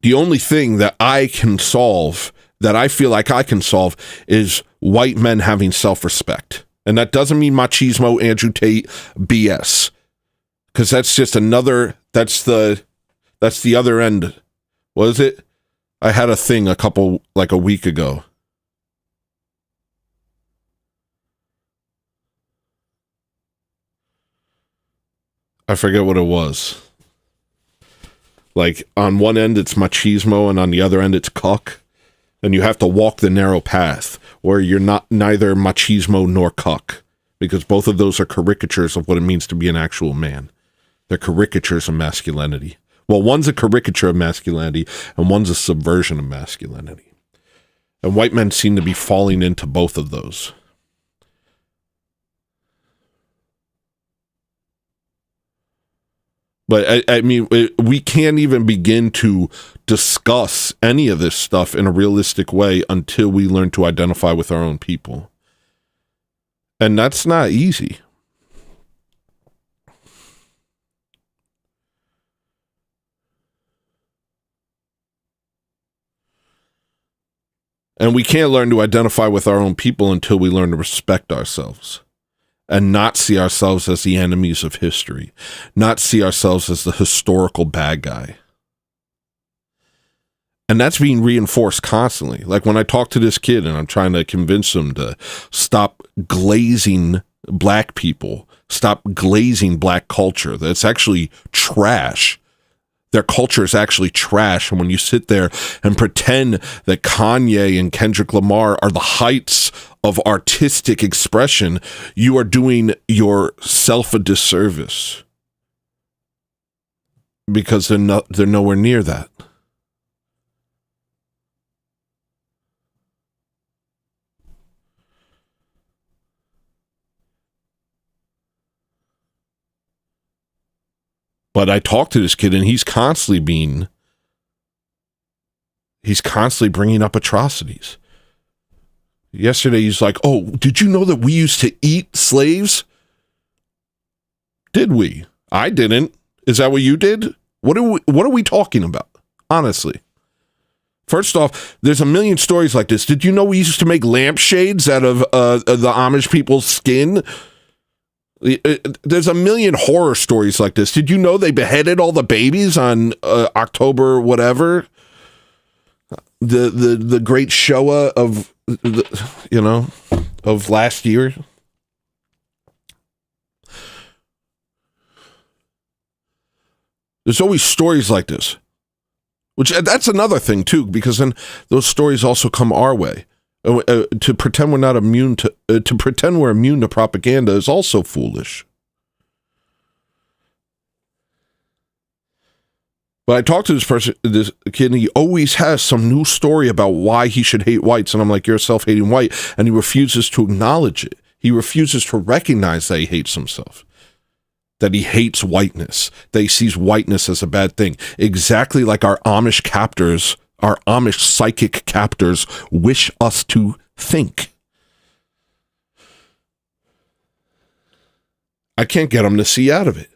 The only thing that I can solve, that I feel like I can solve, is white men having self-respect. And that doesn't mean machismo, Andrew Tate, BS. Because that's just that's the other end. What is it? I had a thing a week ago. I forget what it was. On one end it's machismo and on the other end it's cuck. And you have to walk the narrow path where you're neither machismo nor cuck, because both of those are caricatures of what it means to be an actual man. They're caricatures of masculinity. Well, one's a caricature of masculinity and one's a subversion of masculinity. And white men seem to be falling into both of those. But we can't even begin to discuss any of this stuff in a realistic way until we learn to identify with our own people. And that's not easy. And we can't learn to identify with our own people until we learn to respect ourselves. And not see ourselves as the enemies of history. Not see ourselves as the historical bad guy. And that's being reinforced constantly. When I talk to this kid and I'm trying to convince him to stop glazing black people, stop glazing black culture. That's actually trash. Their culture is actually trash. And when you sit there and pretend that Kanye and Kendrick Lamar are the heights of artistic expression, you are doing yourself a disservice. Because they're nowhere near that. But I talk to this kid and he's constantly bringing up atrocities. Yesterday he's like, oh, did you know that we used to eat slaves? Did we? I didn't. Is that what you did? What are we talking about? Honestly. First off, there's a million stories like this. Did you know we used to make lampshades out of the Amish people's skin? There's a million horror stories like this. Did you know they beheaded all the babies on October whatever? The great Showa of of last year. There's always stories like this, which that's another thing too, because then those stories also come our way. To pretend we're not immune to pretend we're immune to propaganda is also foolish. But I talked to this kid, and he always has some new story about why he should hate whites, and I'm like, you're a self-hating white, and he refuses to acknowledge it. He refuses to recognize that he hates himself, that he hates whiteness, that he sees whiteness as a bad thing, exactly like our Amish captors. Our Amish psychic captors wish us to think. I can't get them to see out of it.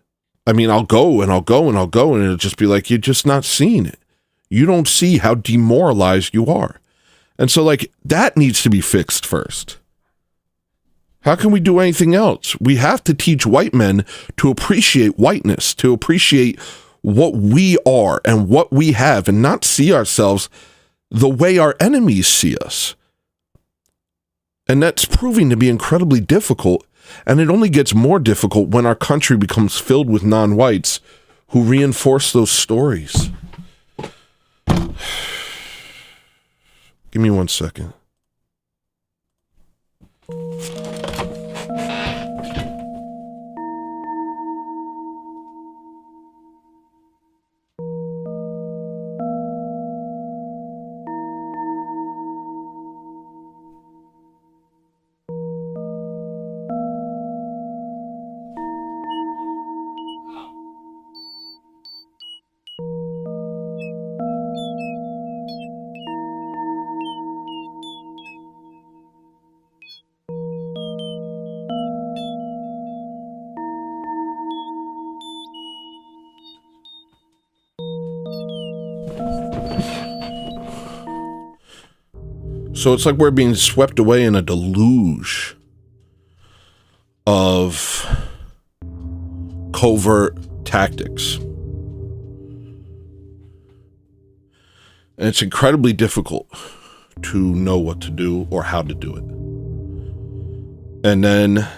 I mean, I'll go, and it'll just be like, you're just not seeing it. You don't see how demoralized you are. And so, like, that needs to be fixed first. How can we do anything else? We have to teach white men to appreciate whiteness, to appreciate what we are and what we have, and not see ourselves the way our enemies see us. And that's proving to be incredibly difficult, and it only gets more difficult when our country becomes filled with non-whites who reinforce those stories. Give me 1 second. So it's like we're being swept away in a deluge of covert tactics. And it's incredibly difficult to know what to do or how to do it. And then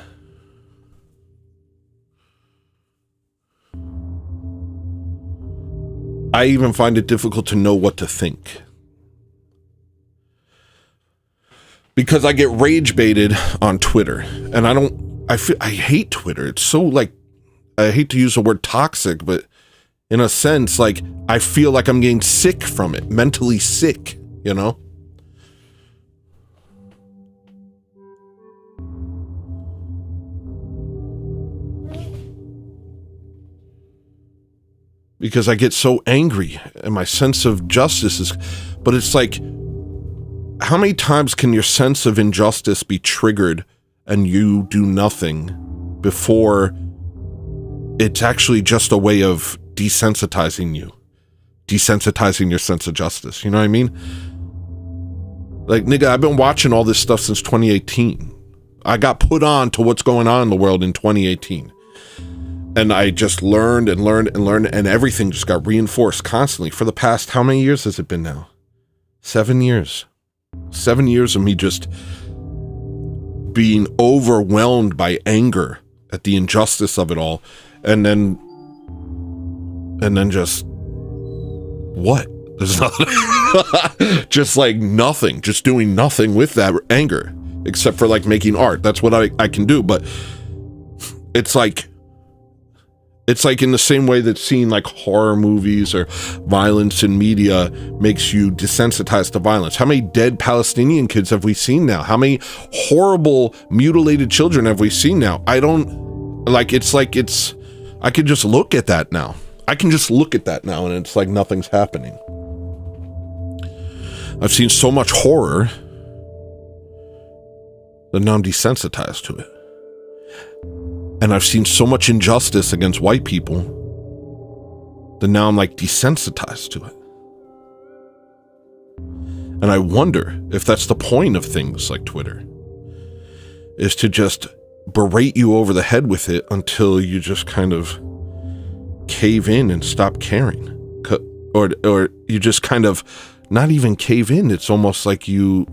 I even find it difficult to know what to think. Because I get rage baited on Twitter, and I hate Twitter. It's so, like, I hate to use the word toxic, but in a sense, like, I feel like I'm getting sick from it, mentally sick, you know? Because I get so angry, and my sense of justice is, but it's like, how many times can your sense of injustice be triggered and you do nothing before it's actually just a way of desensitizing you, desensitizing your sense of justice? You know what I mean? Like, nigga, I've been watching all this stuff since 2018. I got put on to what's going on in the world in 2018. And I just learned and learned and learned, and everything just got reinforced constantly for the past, how many years has it been now? 7 years. 7 years of me just being overwhelmed by anger at the injustice of it all, and then just what? There's nothing. Just like nothing, just doing nothing with that anger except for like making art. That's what I can do. But it's like in the same way that seeing like horror movies or violence in media makes you desensitized to violence. How many dead Palestinian kids have we seen now? How many horrible mutilated children have we seen now? I can just look at that now. And it's like nothing's happening. I've seen so much horror that now I'm desensitized to it. And I've seen so much injustice against white people that now I'm like desensitized to it. And I wonder if that's the point of things like Twitter, is to just berate you over the head with it until you just kind of cave in and stop caring. Or you just kind of not even cave in. It's almost like you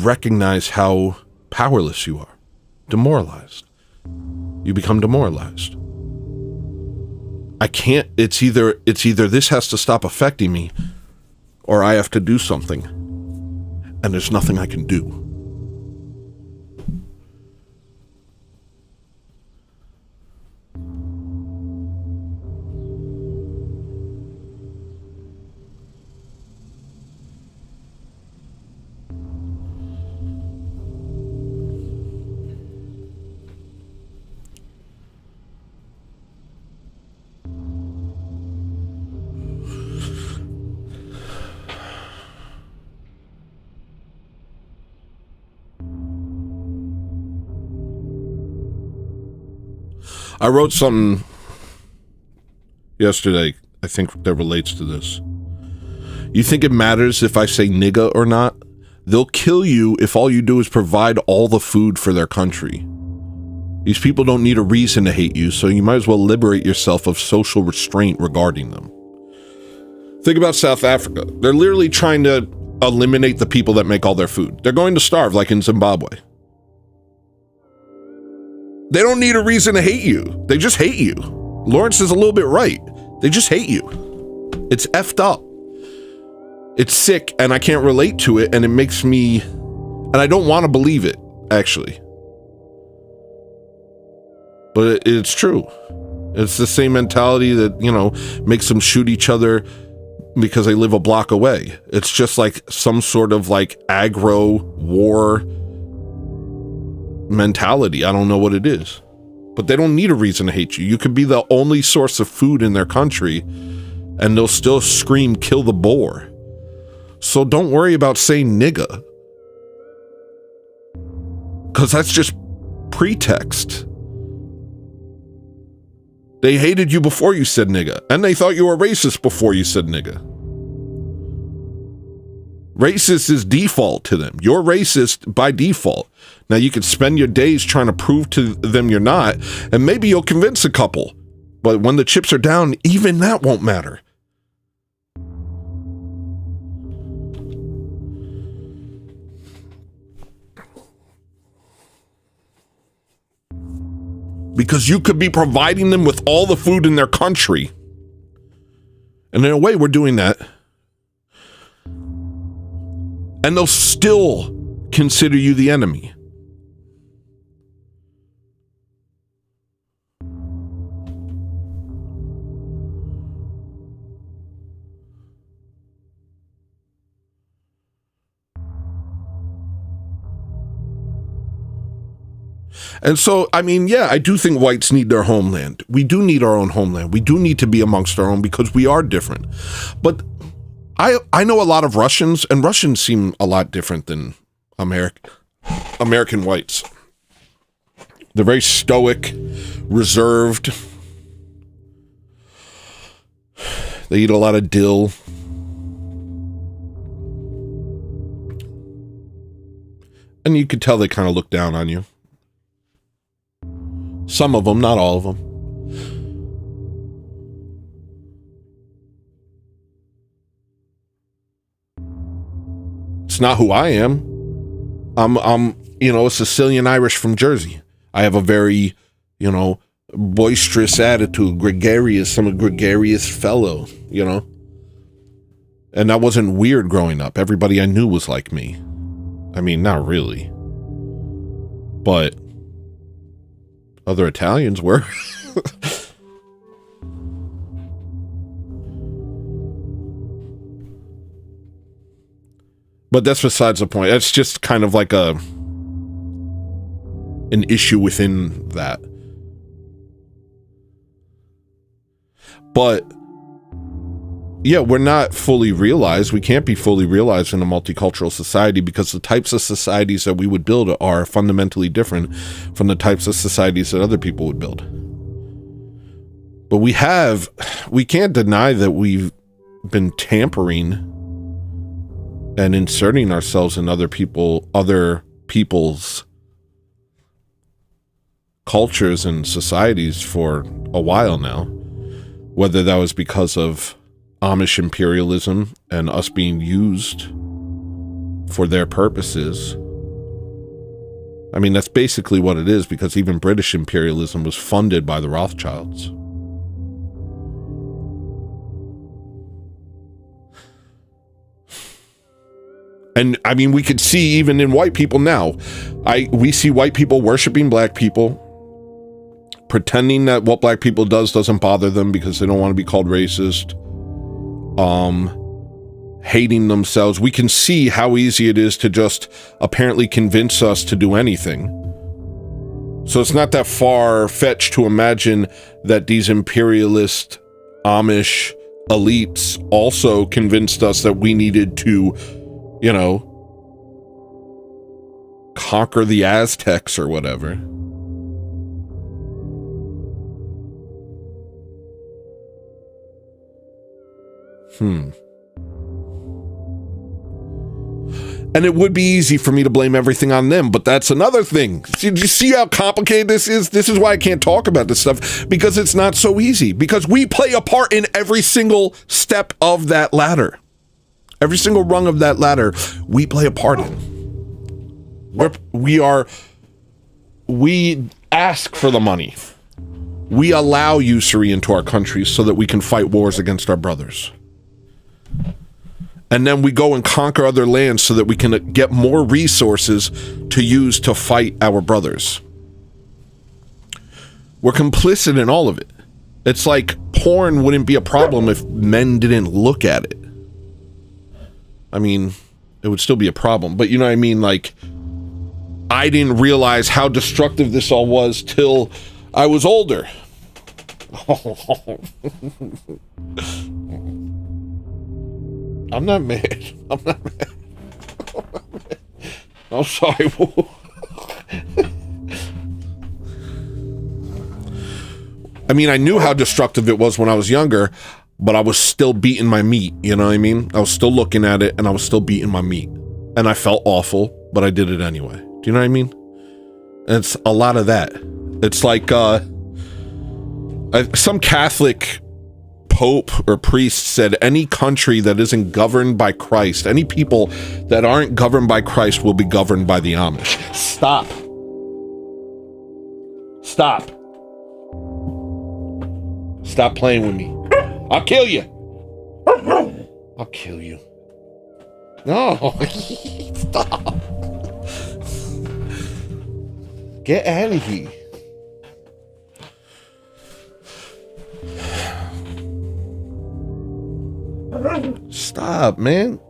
recognize how powerless you are. Demoralized. You become demoralized. I can't, it's either this has to stop affecting me or I have to do something. And there's nothing I can do. I wrote something yesterday, I think, that relates to this. You think it matters if I say nigga or not? They'll kill you if all you do is provide all the food for their country. These people don't need a reason to hate you, so you might as well liberate yourself of social restraint regarding them. Think about South Africa. They're literally trying to eliminate the people that make all their food. They're going to starve, like in Zimbabwe. They don't need a reason to hate you. They just hate you. Lawrence is a little bit right. They just hate you. It's effed up. It's sick, and I can't relate to it, and it makes me... And I don't want to believe it, actually. But it's true. It's the same mentality that, makes them shoot each other because they live a block away. It's just like some sort of aggro war mentality. I don't know what it is, but they don't need a reason to hate you. You could be the only source of food in their country and they'll still scream, kill the Boer. So don't worry about saying nigga, because that's just pretext. They hated you before you said nigga, and they thought you were racist before you said nigga. Racist is default to them. You're racist by default. Now you can spend your days trying to prove to them you're not, and maybe you'll convince a couple. But when the chips are down, even that won't matter. Because you could be providing them with all the food in their country. And in a way, we're doing that. And they'll still consider you the enemy. And so, I do think whites need their homeland. We do need our own homeland. We do need to be amongst our own because we are different. But I know a lot of Russians, and Russians seem a lot different than American whites. They're very stoic, reserved. They eat a lot of dill. And you could tell they kind of look down on you. Some of them, not all of them. It's not who I am. I'm a Sicilian Irish from Jersey. I have a very, boisterous attitude, gregarious. I'm a gregarious fellow, And that wasn't weird growing up. Everybody I knew was like me. Not really. But other Italians were. But that's besides the point. That's just kind of like an issue within that. But yeah, we're not fully realized. We can't be fully realized in a multicultural society because the types of societies that we would build are fundamentally different from the types of societies that other people would build. But we can't deny that we've been tampering and inserting ourselves in other people's cultures and societies for a while now, whether that was because of Amish imperialism and us being used for their purposes. I mean, that's basically what it is, because even British imperialism was funded by the Rothschilds. And I mean, we could see even in white people now, we see white people worshiping black people, pretending that what black people doesn't bother them because they don't want to be called racist, hating themselves. We can see how easy it is to just apparently convince us to do anything. So it's not that far-fetched to imagine that these imperialist Amish elites also convinced us that we needed to, you know, conquer the Aztecs or whatever. And it would be easy for me to blame everything on them, but that's another thing. Do you see how complicated this is? This is why I can't talk about this stuff, because it's not so easy. Because we play a part in every single step of that ladder. Every single rung of that ladder, we play a part in. We ask for the money. We allow usury into our country so that we can fight wars against our brothers. And then we go and conquer other lands so that we can get more resources to use to fight our brothers. We're complicit in all of it. It's like porn wouldn't be a problem if men didn't look at it. I mean, it would still be a problem, but you know what I mean? Like, I didn't realize how destructive this all was till I was older. I'm not mad. I'm not mad. I'm sorry. I mean, I knew how destructive it was when I was younger, but I was still beating my meat, you know what I mean? I was still looking at it, and I was still beating my meat. And I felt awful, but I did it anyway. Do you know what I mean? And it's a lot of that. It's like some Catholic Pope or priest said, any country that isn't governed by Christ, any people that aren't governed by Christ will be governed by the Amish. Stop. Stop. Stop playing with me. I'll kill you. I'll kill you. No. Stop. Get out of here. Stop, man.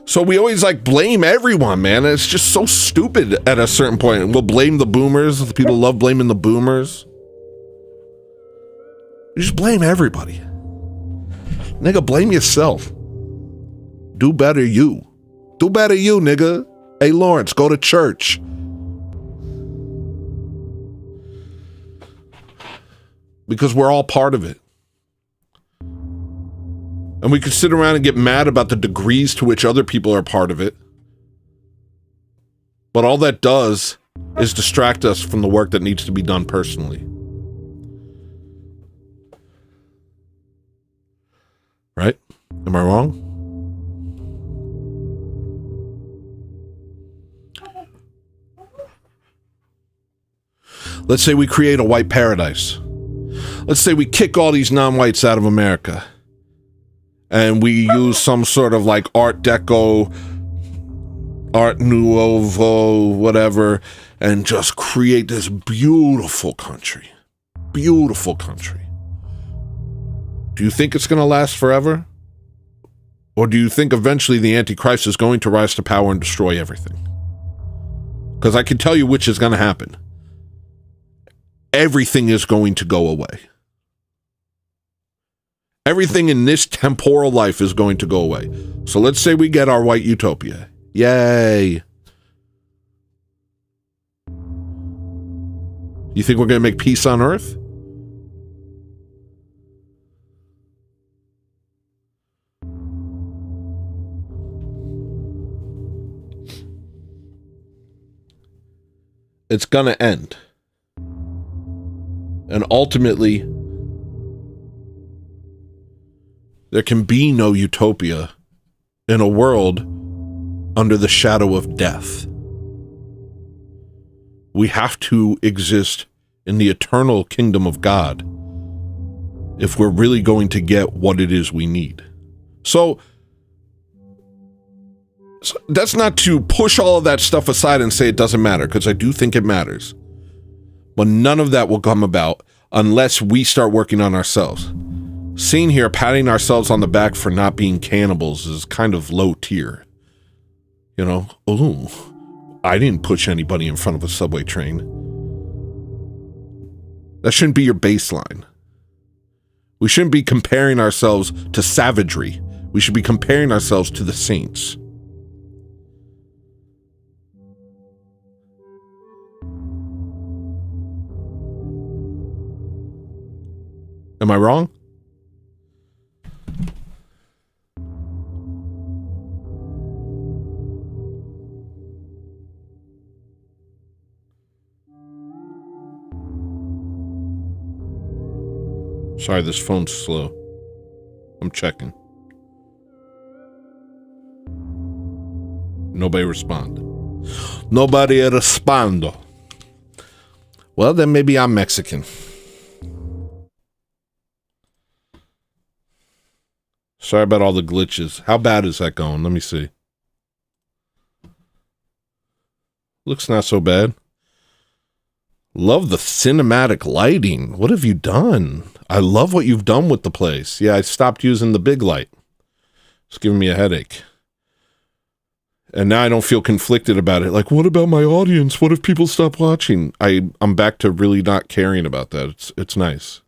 So we always like blame everyone, man. It's just so stupid at a certain point. We'll blame the boomers. The people love blaming the boomers. You just blame everybody. Nigga, blame yourself. Do better, you. Do better, you, nigga. Hey, Lawrence, go to church. Because we're all part of it. And we could sit around and get mad about the degrees to which other people are part of it. But all that does is distract us from the work that needs to be done personally. Right? Am I wrong? Let's say we create a white paradise. Let's say we kick all these non-whites out of America. And we use some sort of like Art Deco, Art Nouveau, whatever, and just create this beautiful country. Beautiful country. Do you think it's going to last forever? Or do you think eventually the Antichrist is going to rise to power and destroy everything? Because I can tell you which is going to happen. Everything is going to go away. Everything in this temporal life is going to go away. So let's say we get our white utopia. Yay. You think we're going to make peace on Earth? It's gonna end. And ultimately, there can be no utopia in a world under the shadow of death. We have to exist in the eternal kingdom of God if we're really going to get what it is we need. So that's not to push all of that stuff aside and say it doesn't matter, because I do think it matters. But none of that will come about unless we start working on ourselves. Seeing here, patting ourselves on the back for not being cannibals is kind of low tier. You know, oh, I didn't push anybody in front of a subway train. That shouldn't be your baseline. We shouldn't be comparing ourselves to savagery. We should be comparing ourselves to the saints. Am I wrong? Sorry, this phone's slow. I'm checking. Nobody responded. Nobody respondo. Well, then maybe I'm Mexican. Sorry about all the glitches. How bad is that going? Let me see. Looks not so bad. Love the cinematic lighting. What have you done? I love what you've done with the place. Yeah, I stopped using the big light. It's giving me a headache. And now I don't feel conflicted about it. Like, what about my audience? What if people stop watching? I'm back to really not caring about that. It's nice.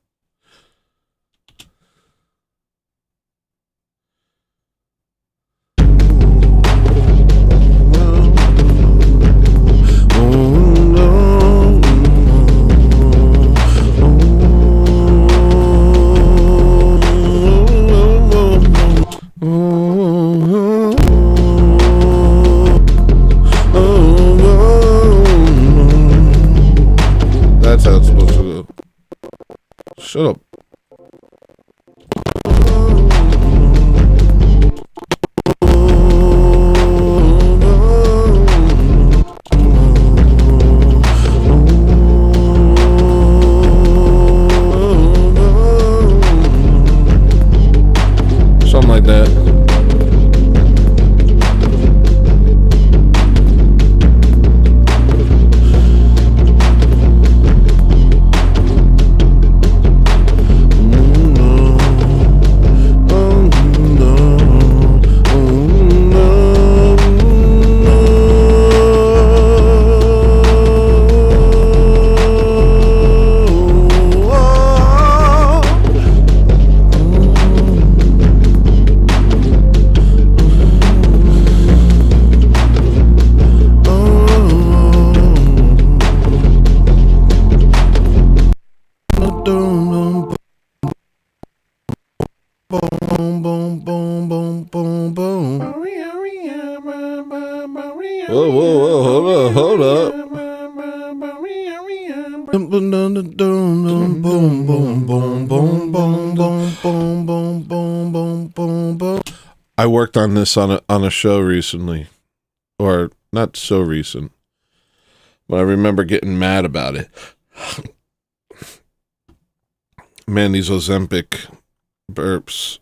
That's how it's supposed to go. Shut up. Something like that. Hold up. I worked on this on a show recently, or not so recent, but I remember getting mad about it. Man, these Ozempic burps.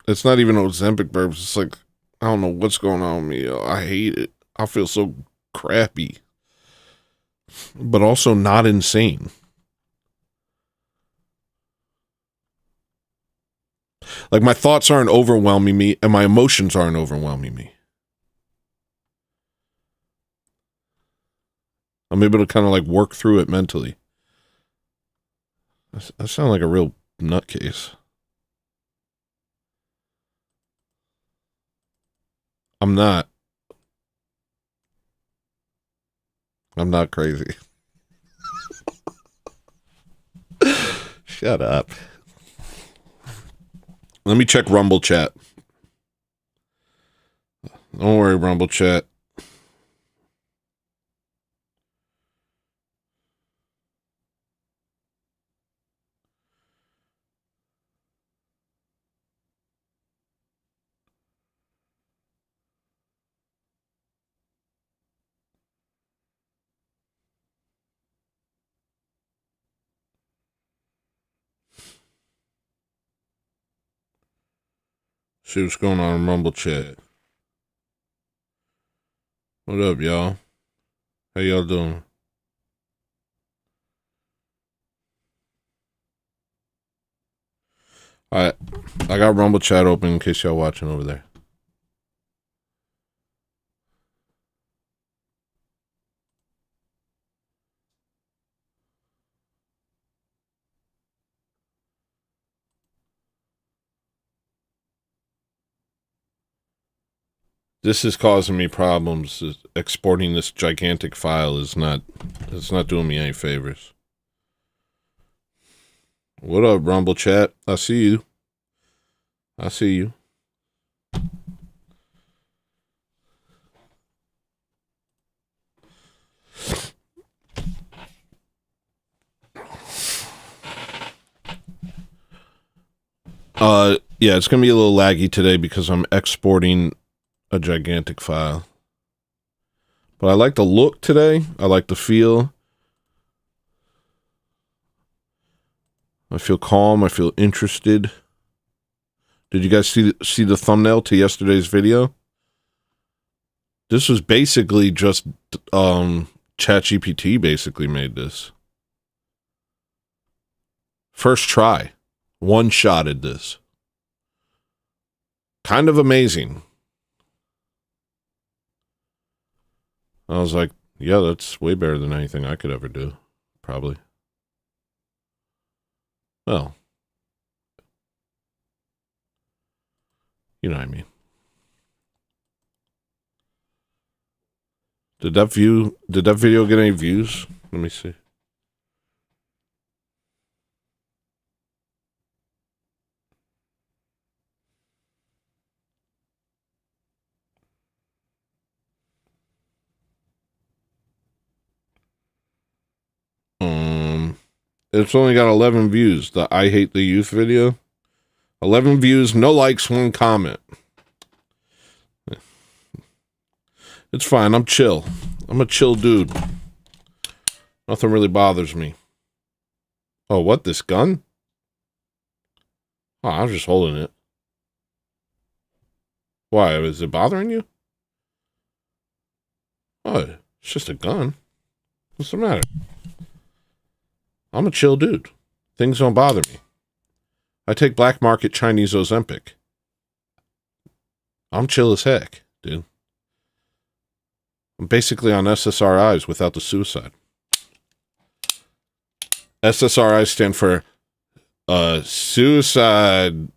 It's not even Ozempic burps. It's like, I don't know what's going on with me. I hate it. I feel so crappy, but also not insane. Like, my thoughts aren't overwhelming me, and my emotions aren't overwhelming me. I'm able to kind of like work through it mentally. I sound like a real nutcase. I'm not. I'm not crazy. Shut up. Let me check Rumble chat. Don't worry, Rumble chat. See what's going on in Rumble chat. What up, y'all? How y'all doing? I got Rumble chat open in case y'all watching over there. This is causing me problems. Exporting this gigantic file it's not doing me any favors. What up, Rumble chat? I see you. I see you. Yeah, it's gonna be a little laggy today because I'm exporting a gigantic file. But I like the look today. I like the feel. I feel calm. I feel interested. Did you guys see the thumbnail to yesterday's video? This was basically just ChatGPT basically made this. First try. One-shotted this. Kind of amazing. I was like, yeah, that's way better than anything I could ever do. Probably. Well, you know what I mean. Did that video get any views? Let me see. It's only got 11 views. The I Hate the Youth video. 11 views, no likes, 1 comment. It's fine. I'm chill. I'm a chill dude. Nothing really bothers me. Oh, what? This gun? Oh, I was just holding it. Why? Is it bothering you? Oh, it's just a gun. What's the matter? I'm a chill dude. Things don't bother me. I take black market Chinese Ozempic. I'm chill as heck, dude. I'm basically on SSRIs without the suicide. SSRIs stand for suicide.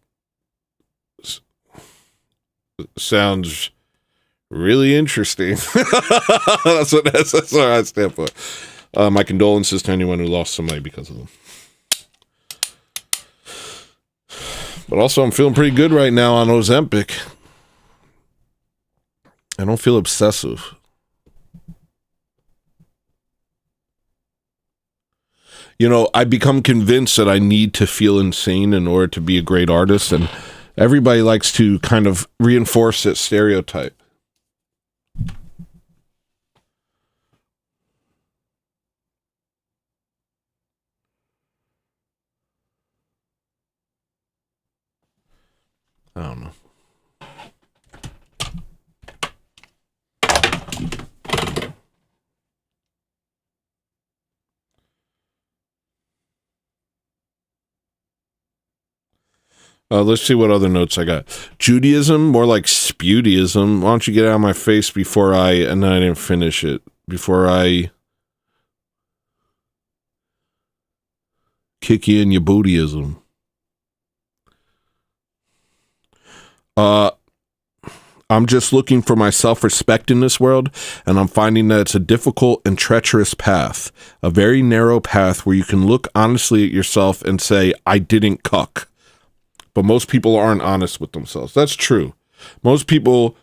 Sounds really interesting. That's what SSRIs stand for. My condolences to anyone who lost somebody because of them. But also, I'm feeling pretty good right now on Ozempic. I don't feel obsessive. You know, I become convinced that I need to feel insane in order to be a great artist, and everybody likes to kind of reinforce that stereotype. I don't know. Let's see what other notes I got. Judaism, more like sputism. Why don't you get out of my face before and then I didn't finish it. Before I kick you in your bootyism. I'm just looking for my self-respect in this world, and I'm finding that it's a difficult and treacherous path. A very narrow path where you can look honestly at yourself and say, I didn't cuck. But most people aren't honest with themselves. That's true. Most people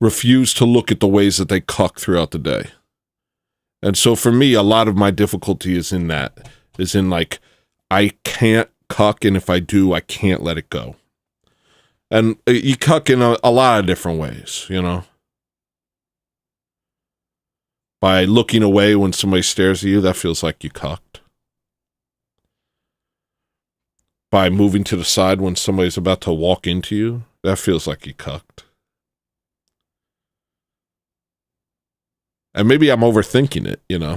refuse to look at the ways that they cuck throughout the day. And so for me, a lot of my difficulty is in that. Is in like, I can't cuck, and if I do, I can't let it go. And you cuck in a lot of different ways, you know? By looking away when somebody stares at you, that feels like you cucked. by moving to the side when somebody's about to walk into you, that feels like you cucked. And maybe I'm overthinking it, you know.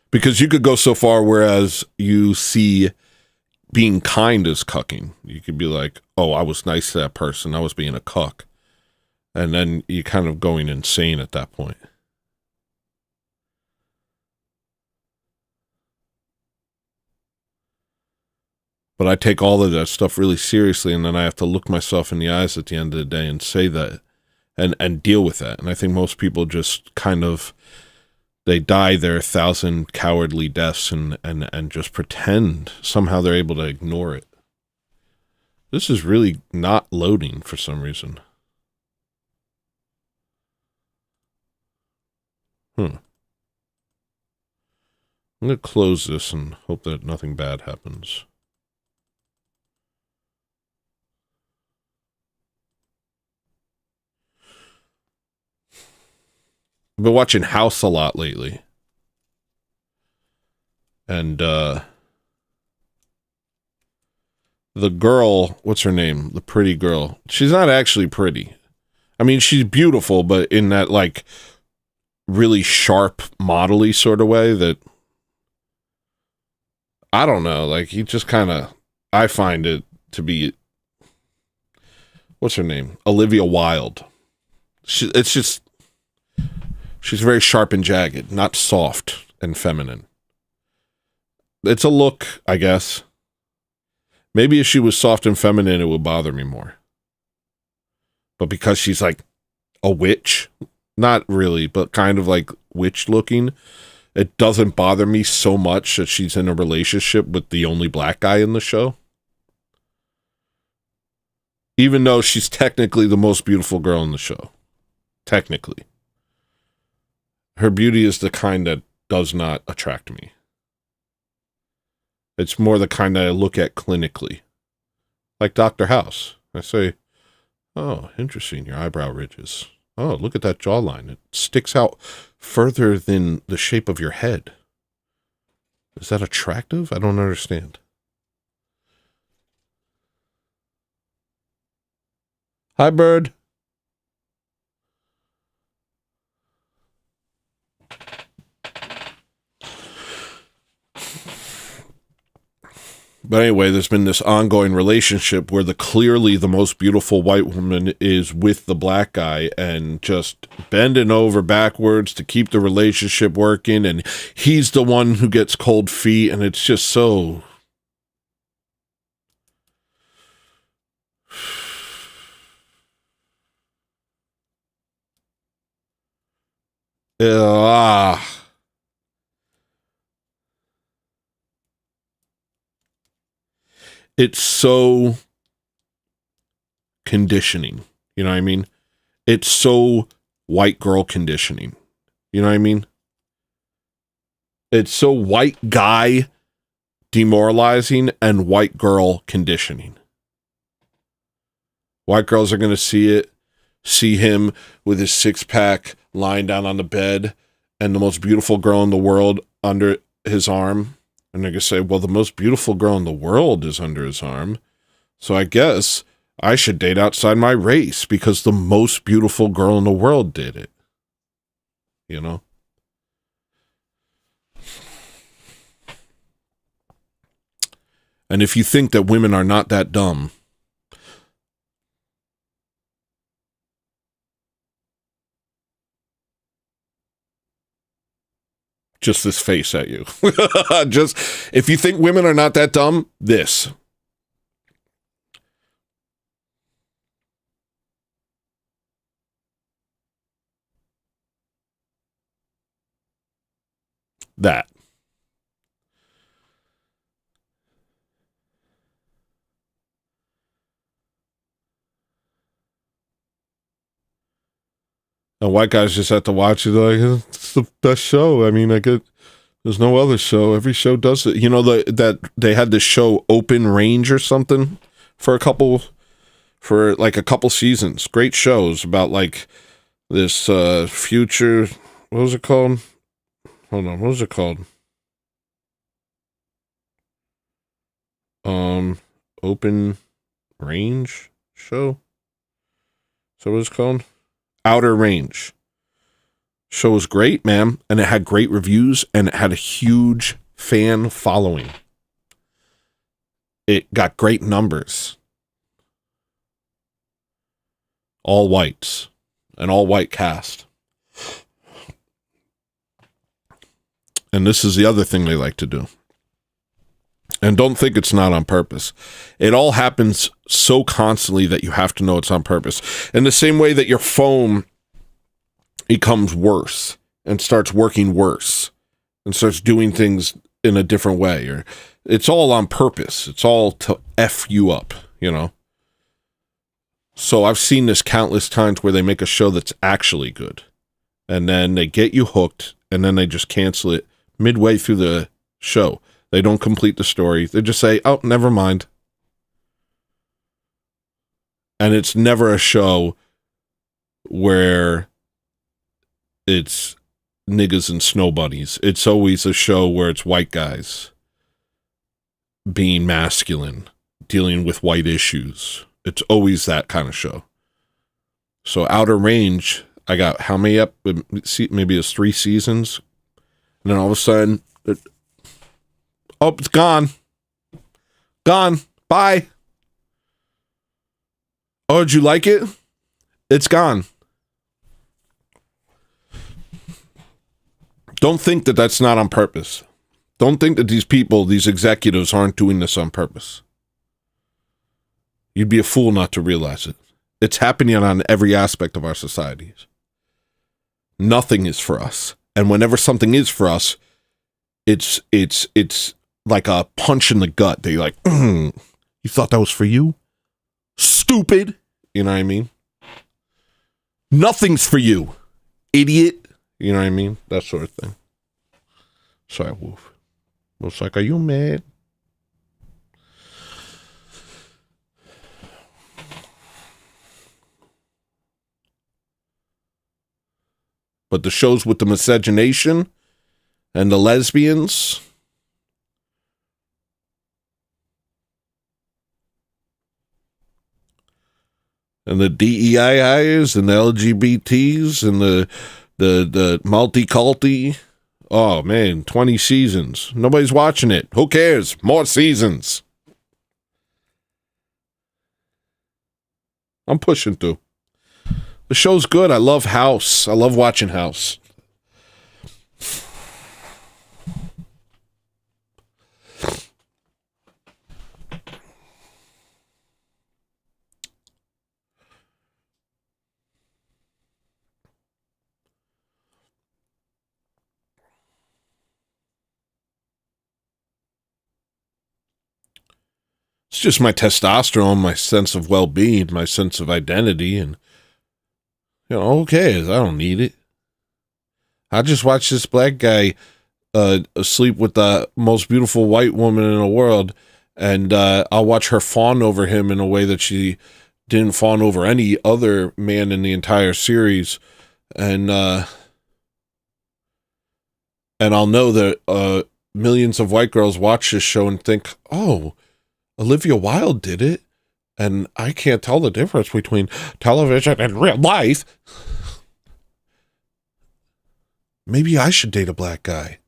Because you could go so far whereas you see being kind as cucking. You could be like, oh, I was nice to that person. I was being a cuck. And then you're kind of going insane at that point. But I take all of that stuff really seriously, and then I have to look myself in the eyes at the end of the day and say that and deal with that. And I think most people just kind of, they die their 1,000 cowardly deaths and just pretend somehow they're able to ignore it. This is really not loading for some reason. I'm going to close this and hope that nothing bad happens. I've been watching House a lot lately. And, the girl, what's her name? The pretty girl. She's not actually pretty. I mean, she's beautiful, but in that, like, really sharp, modelly sort of way that, I don't know, like, he just kind of, I find it to be, what's her name? Olivia Wilde. It's just, she's very sharp and jagged, not soft and feminine. It's a look, I guess. Maybe if she was soft and feminine, it would bother me more. But because she's like a witch, not really, but kind of like witch looking, it doesn't bother me so much that she's in a relationship with the only black guy in the show. Even though she's technically the most beautiful girl in the show. Technically. Her beauty is the kind that does not attract me. It's more the kind that I look at clinically. Like Dr. House. I say, oh, interesting, your eyebrow ridges. Oh, look at that jawline. It sticks out further than the shape of your head. Is that attractive? I don't understand. Hi, bird. But anyway, there's been this ongoing relationship where clearly the most beautiful white woman is with the black guy and just bending over backwards to keep the relationship working, and he's the one who gets cold feet, and it's just so... It's so conditioning. You know what I mean? It's so white girl conditioning. You know what I mean? It's so white guy demoralizing and white girl conditioning. White girls are going to see him with his six-pack lying down on the bed and the most beautiful girl in the world under his arm. And they're going to say, well, the most beautiful girl in the world is under his arm. So I guess I should date outside my race because the most beautiful girl in the world did it. You know? And if you think that women are not that dumb, just this face at you. Just, if you think women are not that dumb, this. That. And white guys just have to watch it like, it's the best show. I mean, there's no other show. Every show does it. You know, that they had this show Open Range or something for a couple seasons. Great shows about like this future, what was it called? Hold on, what was it called? Open Range Show? So what it's called? Outer Range. Show was great, man, and it had great reviews, and it had a huge fan following. It got great numbers. All whites. An all-white cast. And this is the other thing they like to do. And don't think it's not on purpose. It all happens so constantly that you have to know it's on purpose. In the same way that your phone becomes worse and starts working worse and starts doing things in a different way. Or it's all on purpose. It's all to F you up, you know? So I've seen this countless times where they make a show that's actually good. And then they get you hooked, and then they just cancel it midway through the show. They don't complete the story. They just say, oh, never mind. And it's never a show where it's niggas and snow bunnies. It's always a show where it's white guys being masculine, dealing with white issues. It's always that kind of show. So Outer Range, I got how many up? Maybe it's 3 seasons. And then all of a sudden, it's gone. Gone. Bye. Oh, did you like it? It's gone. Don't think that that's not on purpose. Don't think that these people, these executives, aren't doing this on purpose. You'd be a fool not to realize it. It's happening on every aspect of our societies. Nothing is for us. And whenever something is for us, it's like a punch in the gut. They're like, you thought that was for you? Stupid. You know what I mean? Nothing's for you, idiot. You know what I mean? That sort of thing. Sorry, Wolf. Wolf's like, are you mad? But the shows with the miscegenation and the lesbians, and the DEIs and the LGBTs and the multi-culti. Oh, man, 20 seasons. Nobody's watching it. Who cares? More seasons. I'm pushing through. The show's good. I love House. I love watching House. It's just my testosterone, my sense of well-being, my sense of identity, and, you know, who cares? I don't need it. I just watch this black guy sleep with the most beautiful white woman in the world, and I'll watch her fawn over him in a way that she didn't fawn over any other man in the entire series, and I'll know that millions of white girls watch this show and think, oh, Olivia Wilde did it, and I can't tell the difference between television and real life. Maybe I should date a black guy.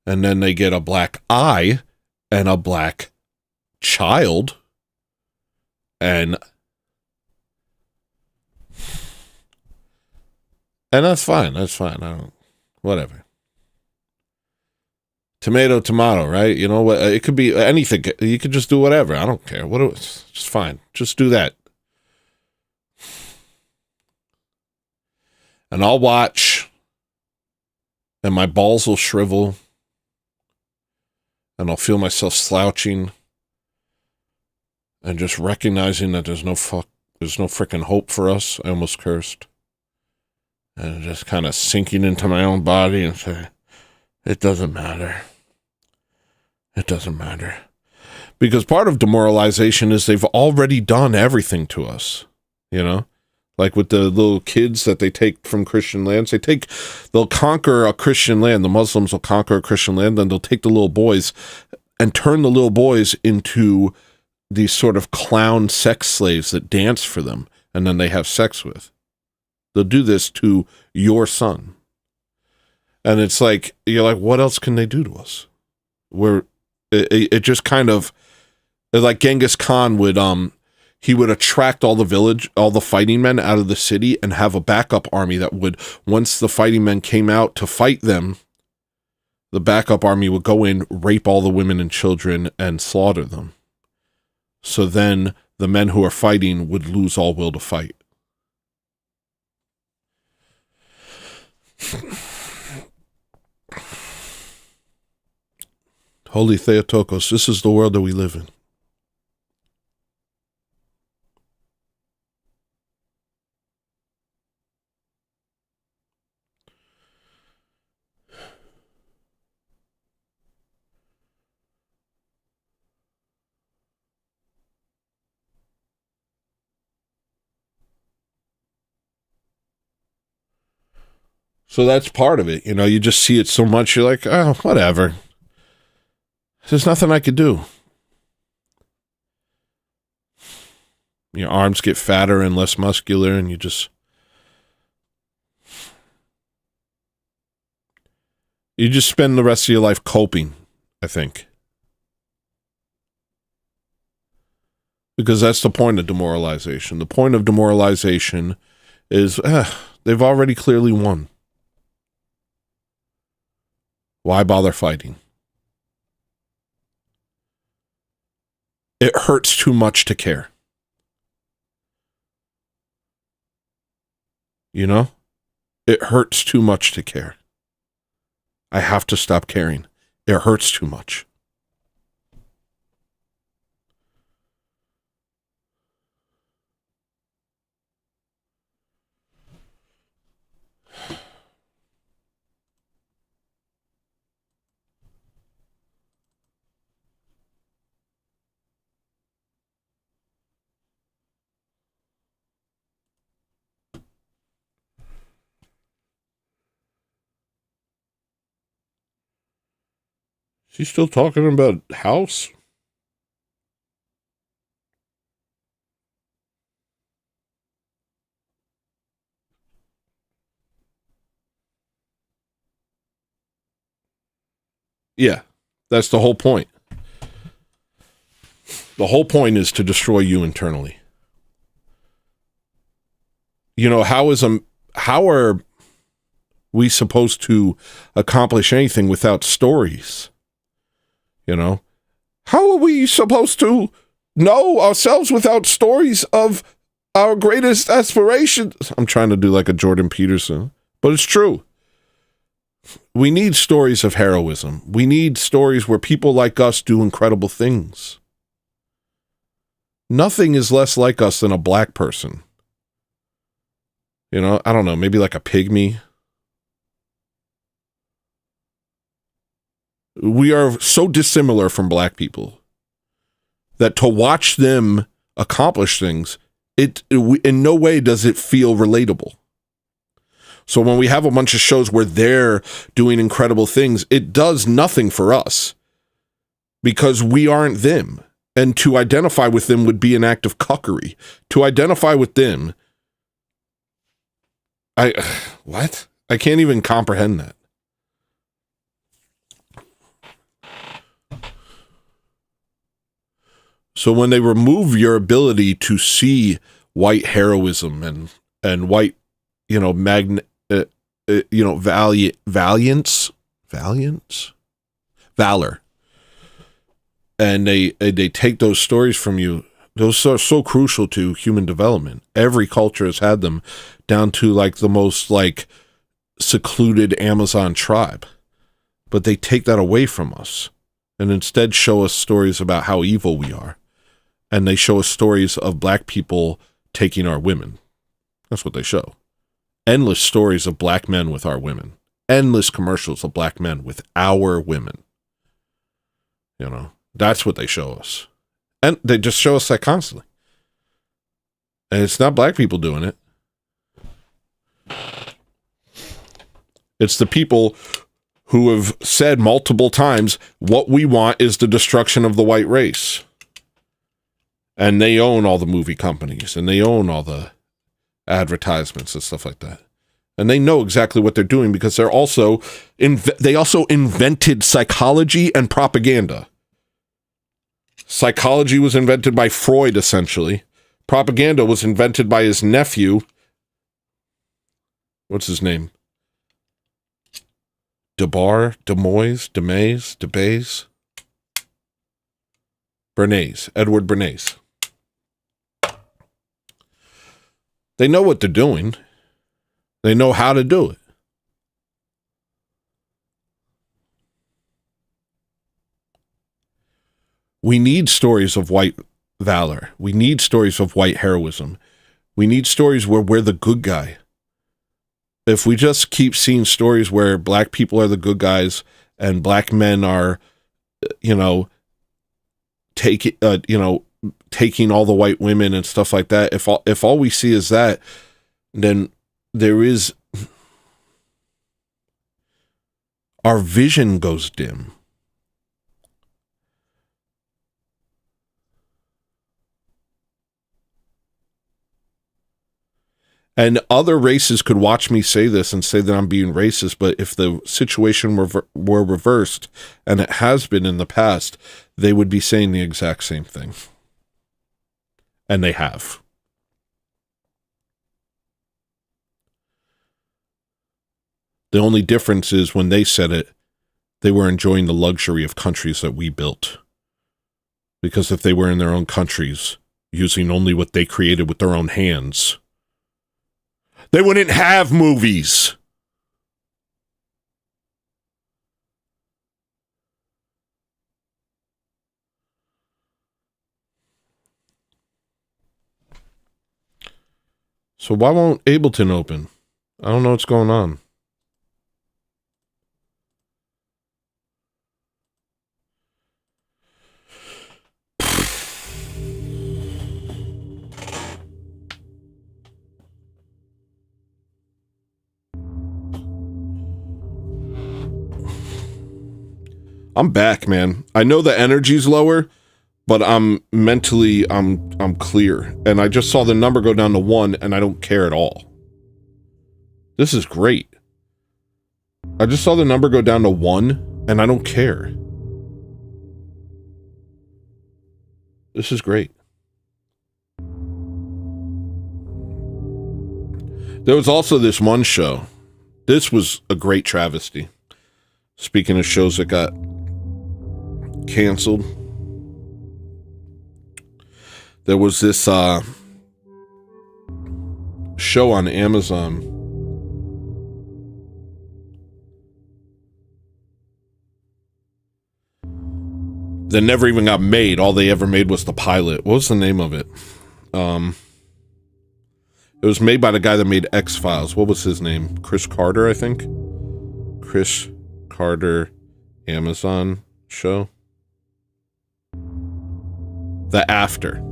And then they get a black eye and a black child. And that's fine. That's fine. Whatever. Tomato, tomato, right? You know what? It could be anything. You could just do whatever. I don't care. It's just fine. Just do that. And I'll watch, and my balls will shrivel, and I'll feel myself slouching, and just recognizing that there's no freaking hope for us. I almost cursed. And just kind of sinking into my own body and say, it doesn't matter. It doesn't matter. Because part of demoralization is they've already done everything to us, you know? Like with the little kids that they take from Christian lands, they'll conquer a Christian land. The Muslims will conquer a Christian land, then they'll take the little boys and turn the little boys into these sort of clown sex slaves that dance for them, and then they have sex with. They'll do this to your son. And it's like, you're like, what else can they do to us? It just kind of, like Genghis Khan would, he would attract all the fighting men out of the city and have a backup army that would, once the fighting men came out to fight them, the backup army would go in, rape all the women and children, and slaughter them. So then the men who are fighting would lose all will to fight. Holy Theotokos, this is the world that we live in. So that's part of it. You know, you just see it so much, you're like, oh, whatever. There's nothing I could do. Your arms get fatter and less muscular, and you just spend the rest of your life coping, I think. Because that's the point of demoralization. The point of demoralization is, they've already clearly won. Why bother fighting? It hurts too much to care. You know? It hurts too much to care. I have to stop caring. It hurts too much. She's still talking about house? Yeah, that's the whole point. The whole point is to destroy you internally. You know, how are we supposed to accomplish anything without stories? You know, how are we supposed to know ourselves without stories of our greatest aspirations? I'm trying to do like a Jordan Peterson, but it's true. We need stories of heroism. We need stories where people like us do incredible things. Nothing is less like us than a black person. You know, I don't know, maybe like a pygmy. We are so dissimilar from black people that to watch them accomplish things, it in no way does it feel relatable. So when we have a bunch of shows where they're doing incredible things, it does nothing for us because we aren't them. And to identify with them would be an act of cuckery. To identify with them, what? I can't even comprehend that. So when they remove your ability to see white heroism and white, you know, valor, and they take those stories from you, those are so crucial to human development. Every culture has had them, down to like the most like secluded Amazon tribe, but they take that away from us and instead show us stories about how evil we are. And they show us stories of black people taking our women. That's what they show. Endless stories of black men with our women. Endless commercials of black men with our women. You know, that's what they show us. And they just show us that constantly. And it's not black people doing it. It's the people who have said multiple times, what we want is the destruction of the white race. And they own all the movie companies, and they own all the advertisements and stuff like that. And they know exactly what they're doing because they also invented psychology and propaganda. Psychology was invented by Freud, essentially. Propaganda was invented by his nephew. What's his name? Edward Bernays. They know what they're doing. They know how to do it. We need stories of white valor. We need stories of white heroism. We need stories where we're the good guy. If we just keep seeing stories where black people are the good guys and black men are, taking all the white women and stuff like that, if all we see is that, then our vision goes dim. And other races could watch me say this and say that I'm being racist, but if the situation were reversed, and it has been in the past, they would be saying the exact same thing. And they have. The only difference is when they said it, they were enjoying the luxury of countries that we built. Because if they were in their own countries, using only what they created with their own hands, they wouldn't have movies. So why won't Ableton open? I don't know what's going on. I'm back, man. I know the energy's lower, but I'm mentally I'm clear. And I just saw the number go down to 1 and I don't care at all. This is great. I just saw the number go down to 1 and I don't care. This is great. There was also this one show. This was a great travesty. Speaking of shows that got canceled, there was this show on Amazon that never even got made. All they ever made was the pilot. What was the name of it? It was made by the guy that made X-Files. What was his name? Chris Carter, I think. Chris Carter Amazon show. The After.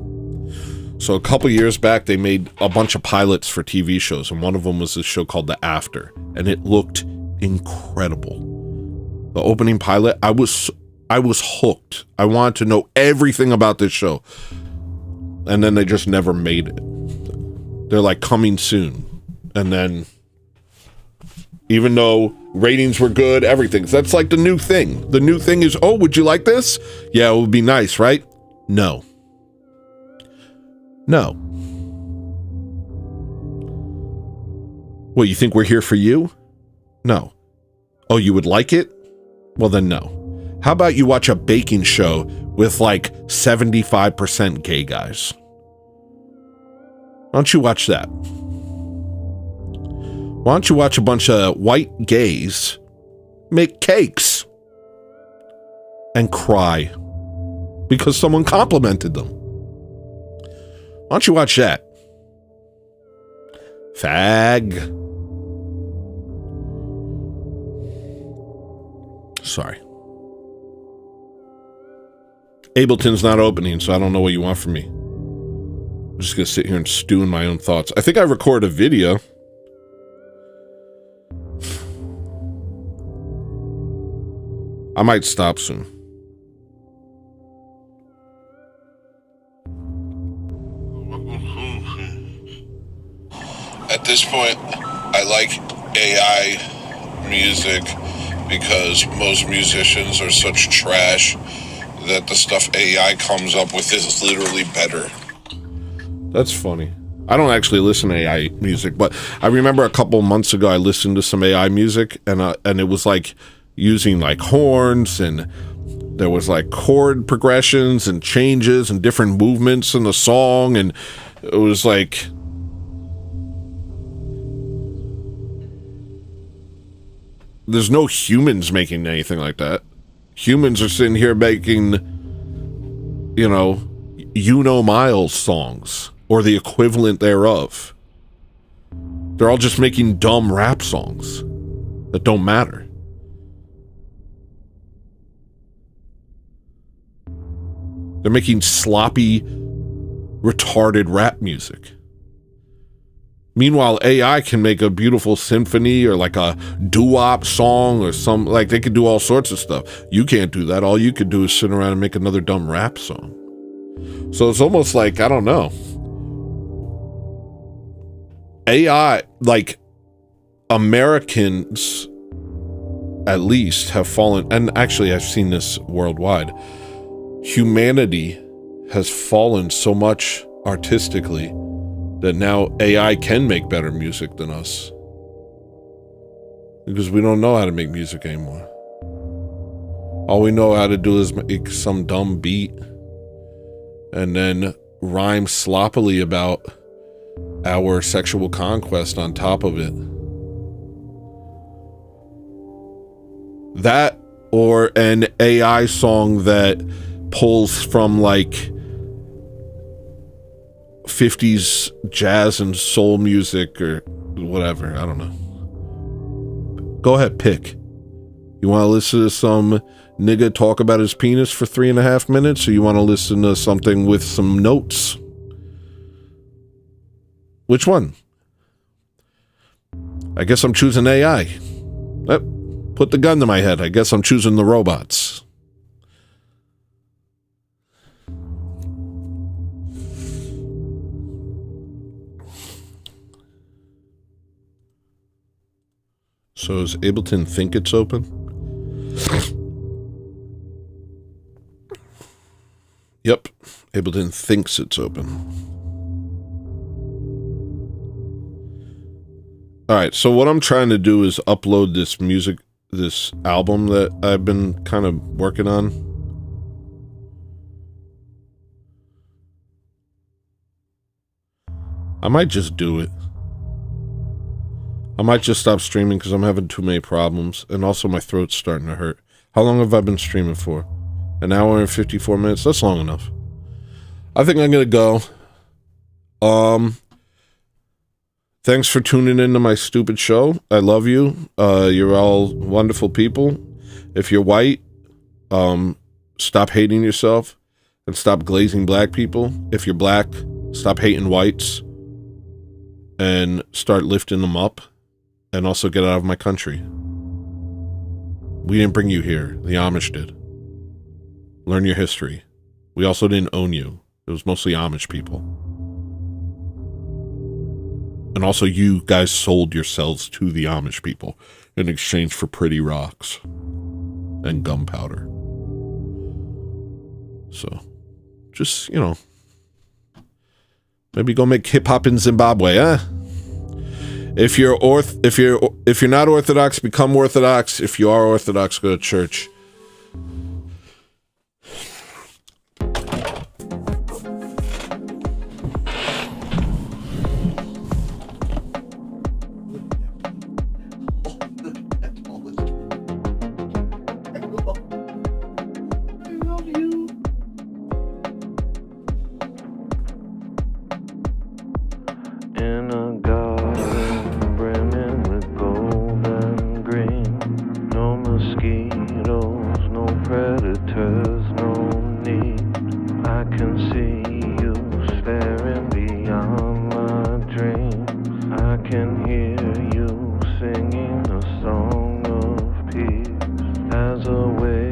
So a couple years back, they made a bunch of pilots for TV shows, and one of them was this show called The After, and it looked incredible. The opening pilot, I was hooked. I wanted to know everything about this show, and then they just never made it. They're like, coming soon, and then even though ratings were good, everything. That's like the new thing. The new thing is, oh, would you like this? Yeah, it would be nice, right? No. What, you think we're here for you? No. Oh, you would like it? Well, then no. How about you watch a baking show with like 75% gay guys? Why don't you watch that? Why don't you watch a bunch of white gays make cakes and cry because someone complimented them? Why don't you watch that? Fag. Sorry. Ableton's not opening, so I don't know what you want from me. I'm just going to sit here and stew in my own thoughts. I think I recorded a video. I might stop soon. At this point, I like AI music because most musicians are such trash that the stuff AI comes up with is literally better. That's funny. I don't actually listen to AI music, but I remember a couple months ago I listened to some AI music, and it was like using like horns, and there was like chord progressions and changes and different movements in the song, and it was like, there's no humans making anything like that. Humans are sitting here making, Miles songs or the equivalent thereof. They're all just making dumb rap songs that don't matter. They're making sloppy, retarded rap music. Meanwhile, AI can make a beautiful symphony or like a doo-wop song or like they could do all sorts of stuff. You can't do that. All you could do is sit around and make another dumb rap song. So it's almost like, I don't know. AI, like Americans at least have fallen, and actually I've seen this worldwide. Humanity has fallen so much artistically that now AI can make better music than us. Because we don't know how to make music anymore. All we know how to do is make some dumb beat and then rhyme sloppily about our sexual conquest on top of it. That, or an AI song that pulls from like 50s jazz and soul music or whatever. I don't know. Go ahead, pick. You want to listen to some nigga talk about his penis for 3.5 minutes, or you want to listen to something with some notes? Which one? I guess I'm choosing AI. Put the gun to my head. I guess I'm choosing the robots. So does Ableton think it's open? Yep, Ableton thinks it's open. Alright, so what I'm trying to do is upload this album that I've been kind of working on. I might just do it. I might just stop streaming because I'm having too many problems, and also my throat's starting to hurt. How long have I been streaming for? An hour and 54 minutes? That's long enough. I think I'm gonna go. Thanks for tuning into my stupid show. I love you. You're all wonderful people. If you're white, stop hating yourself and stop glazing black people. If you're black, stop hating whites and start lifting them up. And also get out of my country. We didn't bring you here. The Amish did. Learn your history. We also didn't own you. It was mostly Amish people. And also you guys sold yourselves to the Amish people in exchange for pretty rocks and gunpowder. So, just, maybe go make hip hop in Zimbabwe, huh? If you're not Orthodox, become Orthodox. If you are Orthodox, go to church. As a way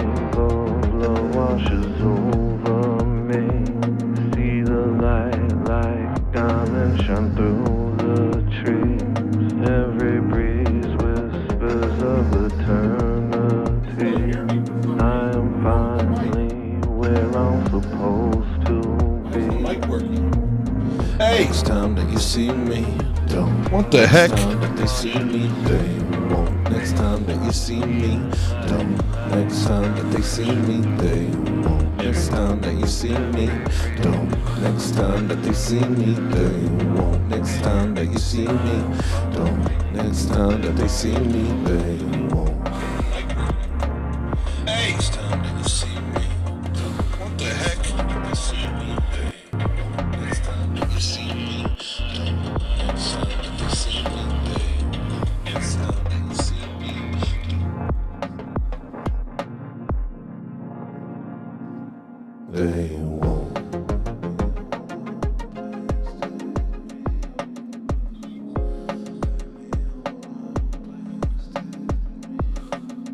Next time that you see me, don't. What the heck? Next time that they see me, they won't. Next time that you see me, don't. Next time that they see me, they won't. Next time that you see me, don't. Next time that they see me, they won't. Next time that you see me, don't. Next time that they see me, they won't. Next time that you see me, what the heck? You see me, they won't. Next time that you see me, don't. Next time that they see me, they won't. Next time that you see me, they won't.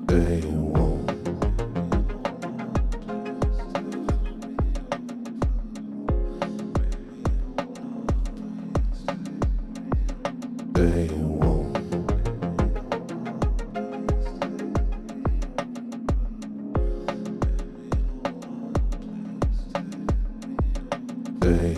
They won't. They won't. They